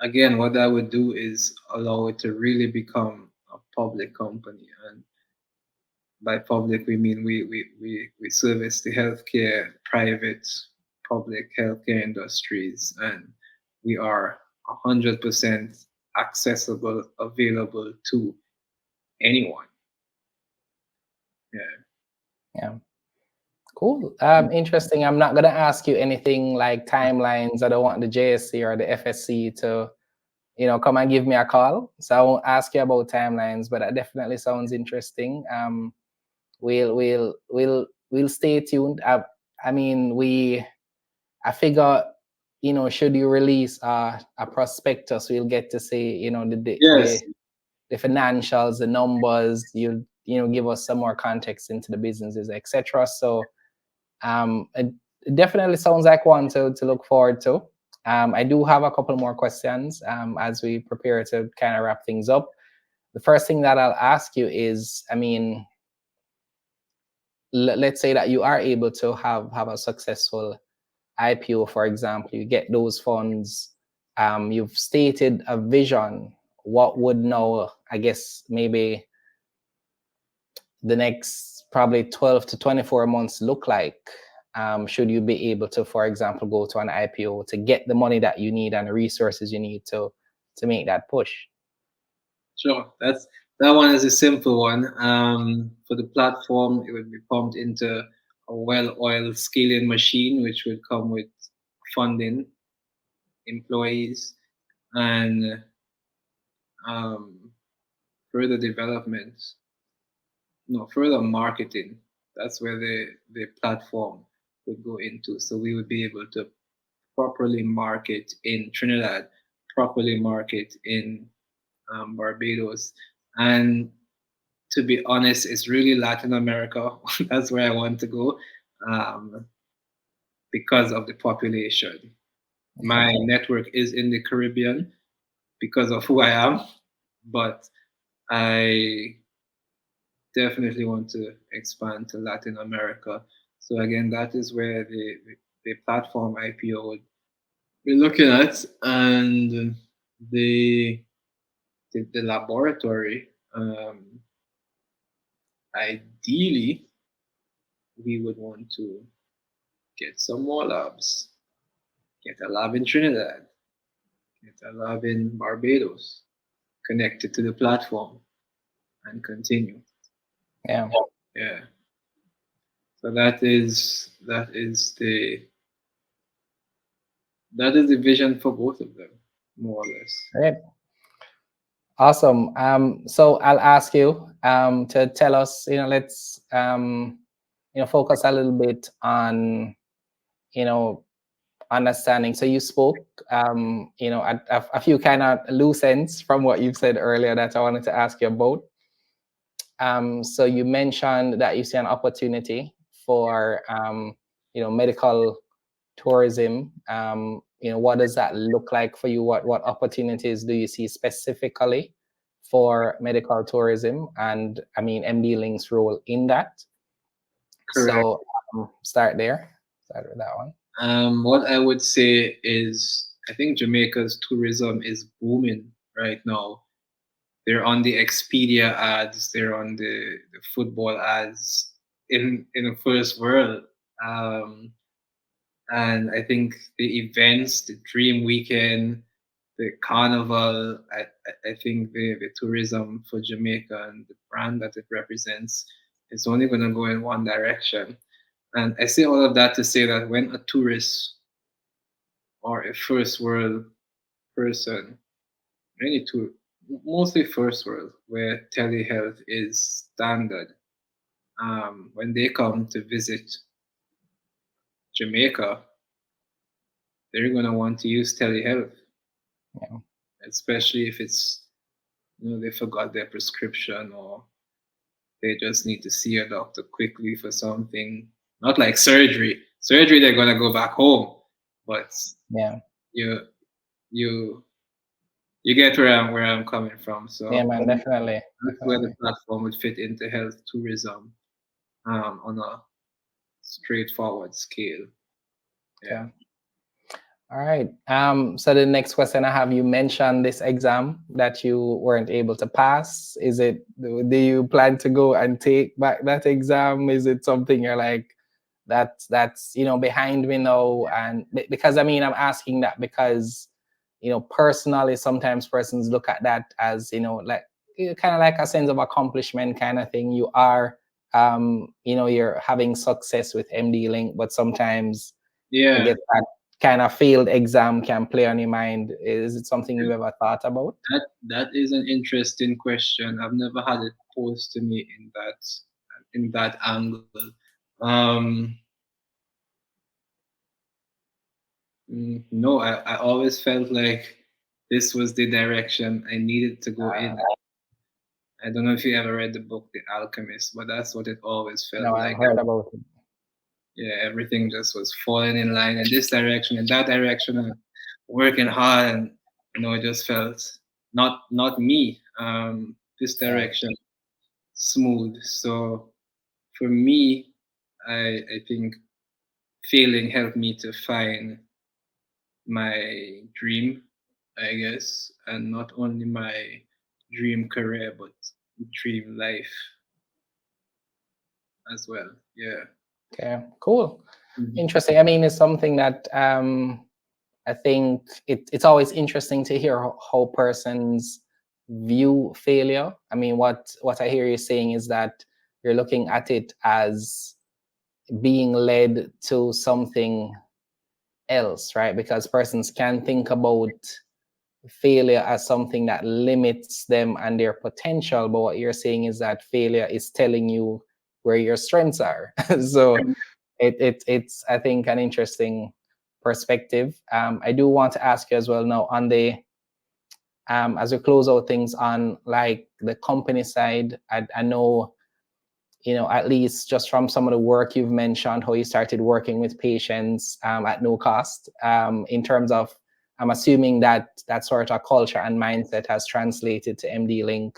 again, what that would do is allow it to really become a public company. And by public, we mean we service the healthcare, private, public healthcare industries, and we are 100% accessible, available to anyone. Yeah. Yeah, cool. Interesting. I'm not gonna ask you anything like timelines. I don't want the JSC or the FSC to come and give me a call. So I won't ask you about timelines, but that definitely sounds interesting. We'll stay tuned. I mean, I figure, should you release a prospectus, we'll get to see, Yes, the financials, the numbers. You give us some more context into the businesses, etc. So it definitely sounds like one to look forward to. I do have a couple more questions as we prepare to kind of wrap things up. The first thing that I'll ask you is, I mean, let's say that you are able to have a successful IPO, for example, you get those funds, you've stated a vision. What would now, I guess, maybe the next probably 12 to 24 months look like? Should you be able to, for example, go to an IPO to get the money that you need and the resources you need to make that push? sure. That one is a simple one. For the platform, it would be pumped into a well-oiled scaling machine, which would come with funding, employees, and um, further development. No, further marketing. That's where the platform would go into. So we would be able to properly market in Trinidad, properly market in Barbados, and to be honest, it's really Latin America. That's where I want to go um, because of the population. Okay. My network is in the Caribbean because of who I am, but I definitely want to expand to Latin America. So again, that is where the platform IPO would be looking at, and the the laboratory. Ideally, we would want to get some more labs, get a lab in Trinidad, get a lab in Barbados, connected to the platform, and continue. Yeah. Yeah. So that is the vision for both of them, more or less. Great. Awesome. So I'll ask you to tell us, let's focus a little bit on, understanding. So you spoke, a few kind of loose ends from what you've said earlier that I wanted to ask you about. So you mentioned that you see an opportunity for, medical tourism. What does that look like for you? What opportunities do you see specifically for medical tourism? And I mean, MDLink's role in that. Correct. So start there. Start with that one. What I would say is, I think Jamaica's tourism is booming right now. They're on the Expedia ads, they're on the football ads in the first world. And I think the events, the Dream Weekend, the Carnival, I think the tourism for Jamaica and the brand that it represents is only going to go in one direction. And I say all of that to say that when a tourist or a first world person, any tour, mostly first world, where telehealth is standard, when they come to visit Jamaica, they're going to want to use telehealth. Yeah. Especially if it's, they forgot their prescription or they just need to see a doctor quickly for something. Not like surgery. Surgery, they're gonna go back home. But Yeah. you you get where I'm coming from. So Yeah, man, definitely. that's where the platform would fit into health tourism, on a straightforward scale. Yeah. Okay. All right. So the next question I have, you mentioned this exam that you weren't able to pass. Do you plan to go and take back that exam? Is it something you're like, that's behind me now? And because I mean, I'm asking that because, personally, sometimes persons look at that as, like kind of like a sense of accomplishment kind of thing. You are, you're having success with MDLink, but sometimes I Yeah. guess that kind of failed exam can play on your mind. Is it something you've ever thought about? That is an interesting question. I've never had it posed to me in that angle. Um, no, I always felt like this was the direction I needed to go in. I don't know if you ever read the book The Alchemist, but that's what it always felt No, like. I've heard about it. Yeah, everything just was falling in line in this direction, in that direction, and working hard, and it just felt not me. This Right. direction smooth. So for me, I think failing helped me to find my dream, I guess, and not only my dream career, but dream life as well. Yeah. Okay, cool. Mhm. Interesting. I mean, it's something that I think it's always interesting to hear how persons view failure. I mean, what I hear you saying is that you're looking at it as being led to something else, right? Because persons can think about failure as something that limits them and their potential, but what you're saying is that failure is telling you where your strengths are. So it's I think an interesting perspective. I do want to ask you as well now on the as we close out things on like the company side. I know, at least just from some of the work you've mentioned, how you started working with patients at no cost. In terms of, I'm assuming that that sort of culture and mindset has translated to MDLink.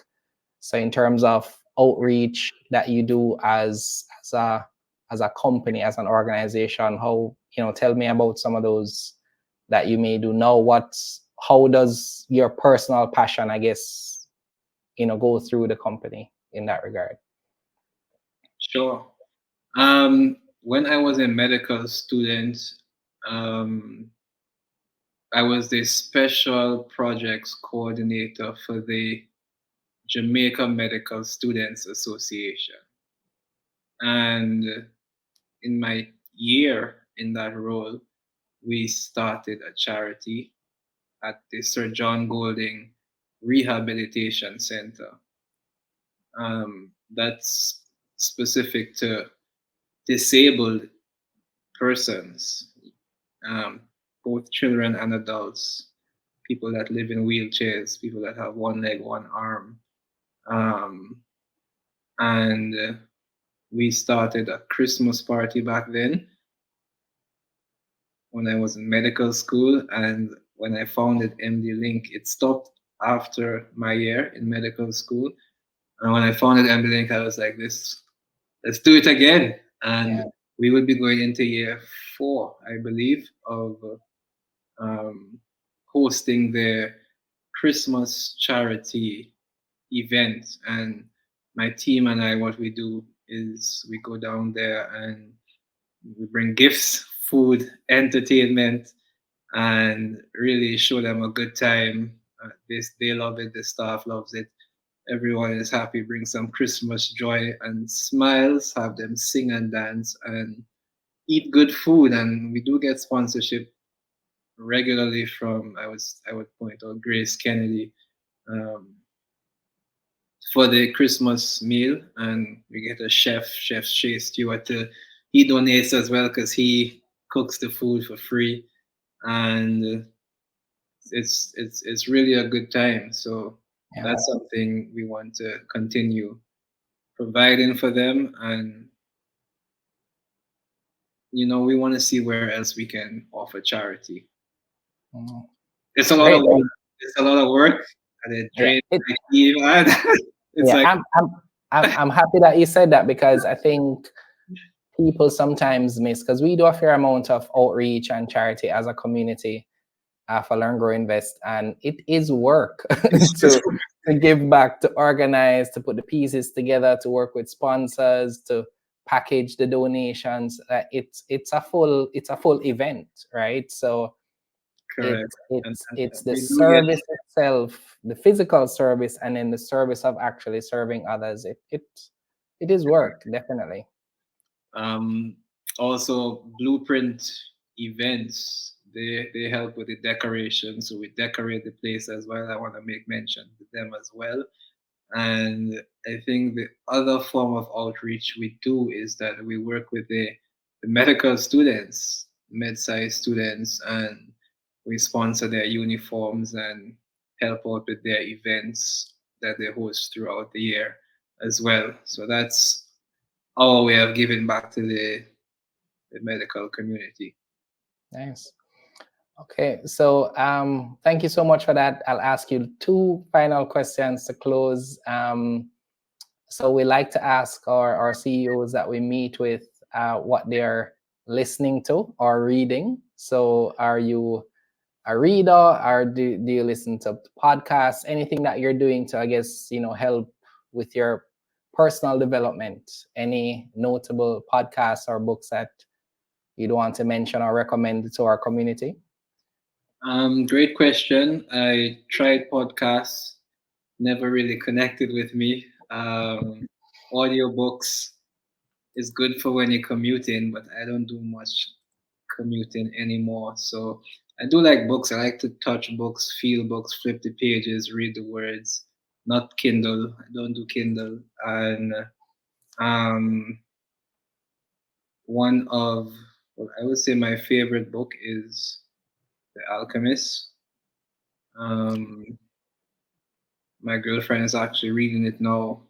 So in terms of outreach that you do as a company, as an organization, how, tell me about some of those that you may do now. How does your personal passion, I guess, go through the company in that regard? Sure. When I was a medical student, um, I was the special projects coordinator for the Jamaica Medical Students Association. And in my year in that role, we started a charity at the Sir John Golding Rehabilitation Center. That's specific to disabled persons, um, both children and adults, people that live in wheelchairs, people that have one leg, one arm. Um, and we started a Christmas party back then when I was in medical school. And when I founded MDLink, it stopped after my year in medical school. And when I founded MDLink, I was like, let's do it again. And Yeah. we would be going into year 4, I believe, of um, hosting the Christmas charity event. And my team and I, what we do is we go down there and we bring gifts, food, entertainment, and really show them a good time. They love it, the staff loves it. Everyone is happy, bring some Christmas joy and smiles, have them sing and dance and eat good food. And we do get sponsorship regularly from I would point out Grace Kennedy um, for the Christmas meal, and we get a Chef Shea Stewart. He donates as well because he cooks the food for free, and it's really a good time. So Yeah. that's something we want to continue providing for them, and we want to see where else we can offer charity. Mm. It's a lot of Great. work. It's a lot of work, and it Yeah. drains my team. And it's Yeah. like, I'm happy that you said that, because I think people sometimes miss, because we do a fair amount of outreach and charity as a community for Learn, Grow, Invest, and it is work it's to give back, to organize, to put the pieces together, to work with sponsors, to package the donations. It's a full event, right? So correct. it's And the we do get service itself, the physical service, and then the service of actually serving others. It is work, definitely. um, also blueprint events. They help with the decoration, so we decorate the place as well. I want to make mention to them as well. And I think the other form of outreach we do is that we work with the medical students, med-sci students, and we sponsor their uniforms and help out with their events that they host throughout the year as well. So that's our way of giving back to the medical community. Nice. Okay, so thank you so much for that. I'll ask you two final questions to close. So we like to ask our CEOs that we meet with what they're listening to or reading. So are you a reader, or do you listen to podcasts? Anything that you're doing to, I guess, help with your personal development? Any notable podcasts or books that you'd want to mention or recommend to our community? Great question. I tried podcasts, never really connected with me. Audiobooks is good for when you're commuting, but I don't do much commuting anymore. So I do like books. I like to touch books, feel books, flip the pages, read the words. Not Kindle. I don't do Kindle. And um, one of, well, I would say my favorite book is The Alchemist. Um, my girlfriend is actually reading it now,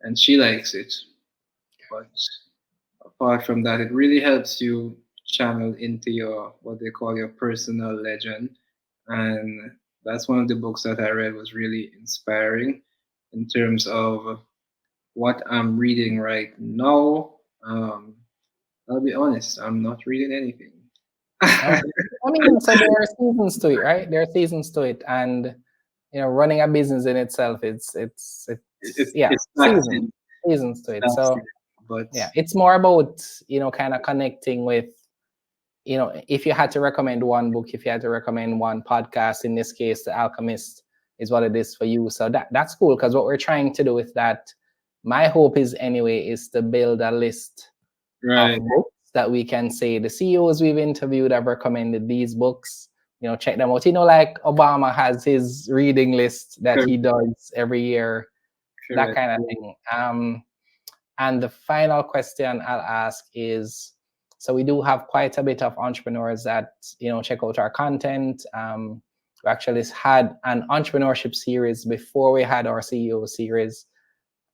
and she likes it. But apart from that, it really helps you channel into your what they call your personal legend. And that's one of the books that I read was really inspiring in terms of what I'm reading right now. I'll be honest, I'm not reading anything. Okay. I mean, so there are seasons to it, right? There are seasons to it, and running a business in itself, it's yeah, It's taxing. seasons to It's it. So taxing. But yeah, it's more about kind of connecting with, if you had to recommend one book, if you had to recommend one podcast, in this case, The Alchemist is what it is for you. So that's cool, because what we're trying to do with that, my hope is anyway, is to build a list of right, books that we can say the CEOs we've interviewed have recommended these books. Check them out. Like Obama has his reading list that he correct, does every year, that correct. kind of thing. And the final question I'll ask is, so we do have quite a bit of entrepreneurs that check out our content. We actually had an entrepreneurship series before we had our CEO series.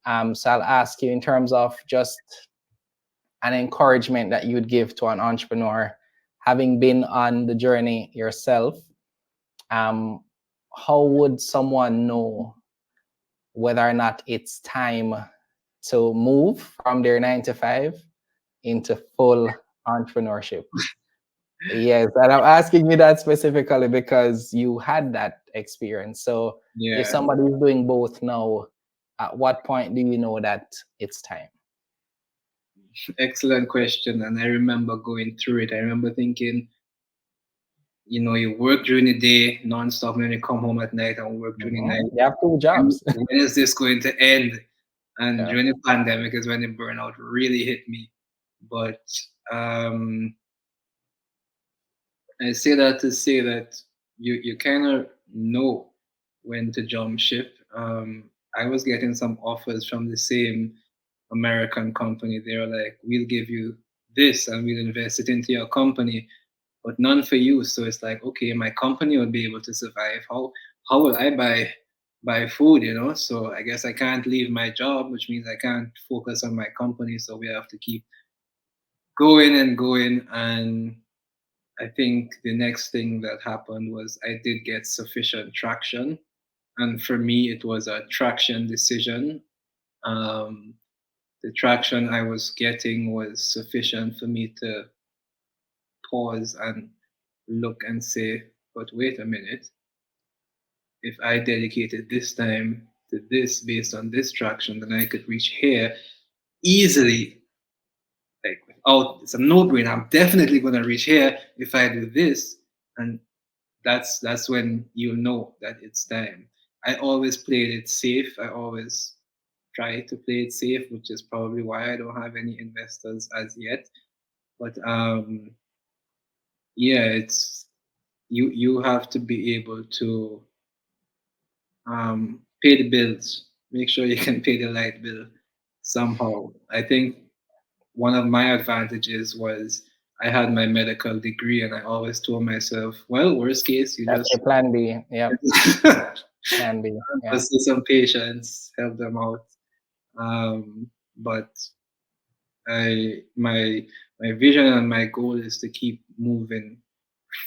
So I'll ask you, in terms of just an encouragement that you'd give to an entrepreneur, having been on the journey yourself, how would someone know whether or not it's time to move from their 9 to 5 into full entrepreneurship? Yes, and I'm asking you that specifically because you had that experience. So if Yeah, somebody is doing both now, at what point do you know that it's time? excellent question. And I remember going through it. I remember thinking, you work during the day nonstop, and then you come home at night and work during the night. You have 2 jobs. When is this going to end? And Yeah. during the pandemic is when the burnout really hit me. But um, I say that to say that you kind of know when to jump ship. I was getting some offers from the same American company. They were like, "We'll give you this, and we'll invest it into your company, but none for you." So it's like, okay, my company will be able to survive. How will I buy food? So I guess I can't leave my job, which means I can't focus on my company. So we have to keep going and going. And I think the next thing that happened was I did get sufficient traction. And for me, it was a traction decision. Um, the traction I was getting was sufficient for me to pause and look and say, but wait a minute, if I dedicated this time to this based on this traction, then I could reach here easily. Like, without, it's a no-brainer. I'm definitely going to reach here if I do this. And that's when you'll know that it's time. I always played it safe. I always try to play it safe, which is probably why I don't have any investors as yet. But yeah, it's you have to be able to pay the bills. Make sure you can pay the light bill somehow. I think one of my advantages was I had my medical degree, and I always told myself, well, worst case, you That's just your plan B. Yep. Plan B. Yeah. see some patients, help them out. But my vision and my goal is to keep moving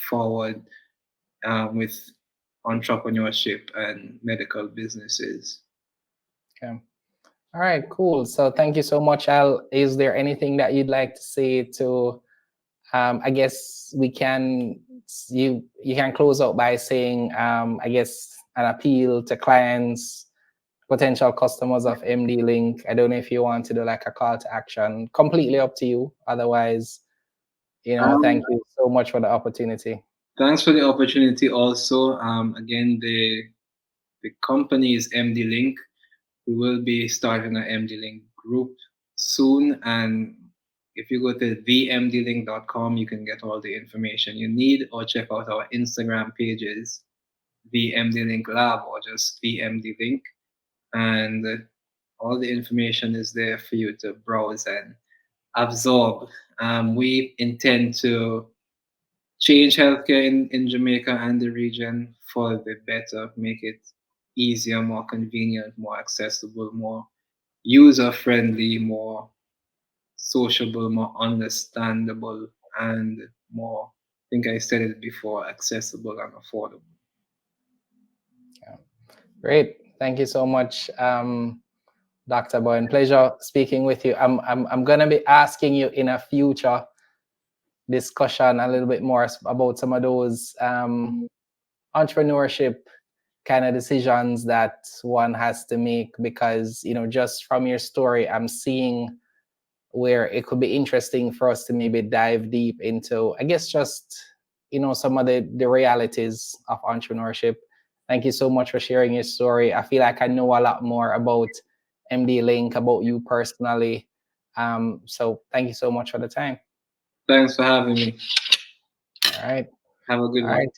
forward with entrepreneurship and medical businesses. Okay. All right, cool. So thank you so much, Al. Is there anything that you'd like to say to, I guess we can, you can close out by saying, I guess, an appeal to clients, potential customers of MDLink. I don't know if you want to do like a call to action, completely up to you. Otherwise, Um, thank you so much for the opportunity. Thanks for the opportunity. Also, again, the company is MDLink. We will be starting an MDLink group soon, and if you go to themdlink.com, you can get all the information you need, or check out our Instagram pages, the MDLink Lab, or just the MDLink, and all the information is there for you to browse and absorb. We intend to change healthcare in Jamaica and the region for the better, make it easier, more convenient, more accessible, more user friendly, more sociable, more understandable, and more, I think I said it before, accessible and affordable. Yeah. Great. Thank you so much, Dr. Bowen. Pleasure speaking with you. I'm gonna be asking you in a future discussion a little bit more about some of those entrepreneurship kind of decisions that one has to make, because, you know, just from your story, I'm seeing where it could be interesting for us to maybe dive deep into, I guess, just, you know, some of the realities of entrepreneurship. Thank you so much for sharing your story. I feel like I know a lot more about MDLink, about you personally. So thank you so much for the time. Thanks for having me. All right. Have a good All one. right.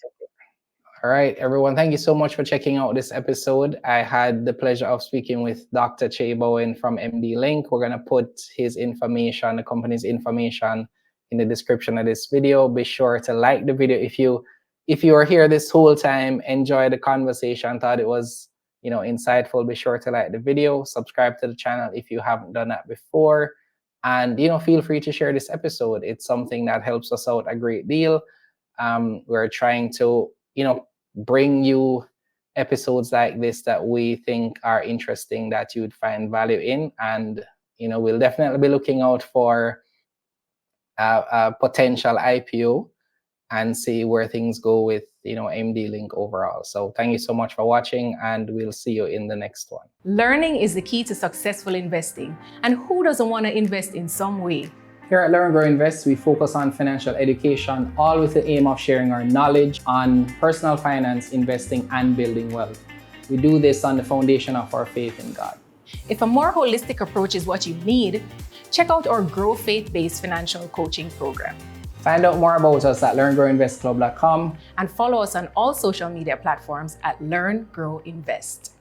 All right, everyone. Thank you so much for checking out this episode. I had the pleasure of speaking with Dr. Che Bowen from MDLink. We're going to put his information, the company's information, in the description of this video. Be sure to like the video if you are here this whole time, enjoy the conversation, thought it was, you know, insightful. Be sure to like the video, subscribe to the channel if you haven't done that before, and, you know, feel free to share this episode. It's something that helps us out a great deal. We're trying to, you know, bring you episodes like this that we think are interesting, that you'd find value in. And, you know, we'll definitely be looking out for a potential IPO and see where things go with, you know, MDLink overall. So thank you so much for watching, and we'll see you in the next one. Learning is the key to successful investing. And who doesn't want to invest in some way? Here at L.E.A.R.N Grow Invest, we focus on financial education, all with the aim of sharing our knowledge on personal finance, investing, and building wealth. We do this on the foundation of our faith in God. If a more holistic approach is what you need, check out our Grow Faith-based financial coaching program. Find out more about us at learngrowinvestclub.com and follow us on all social media platforms at Learn, Grow, Invest.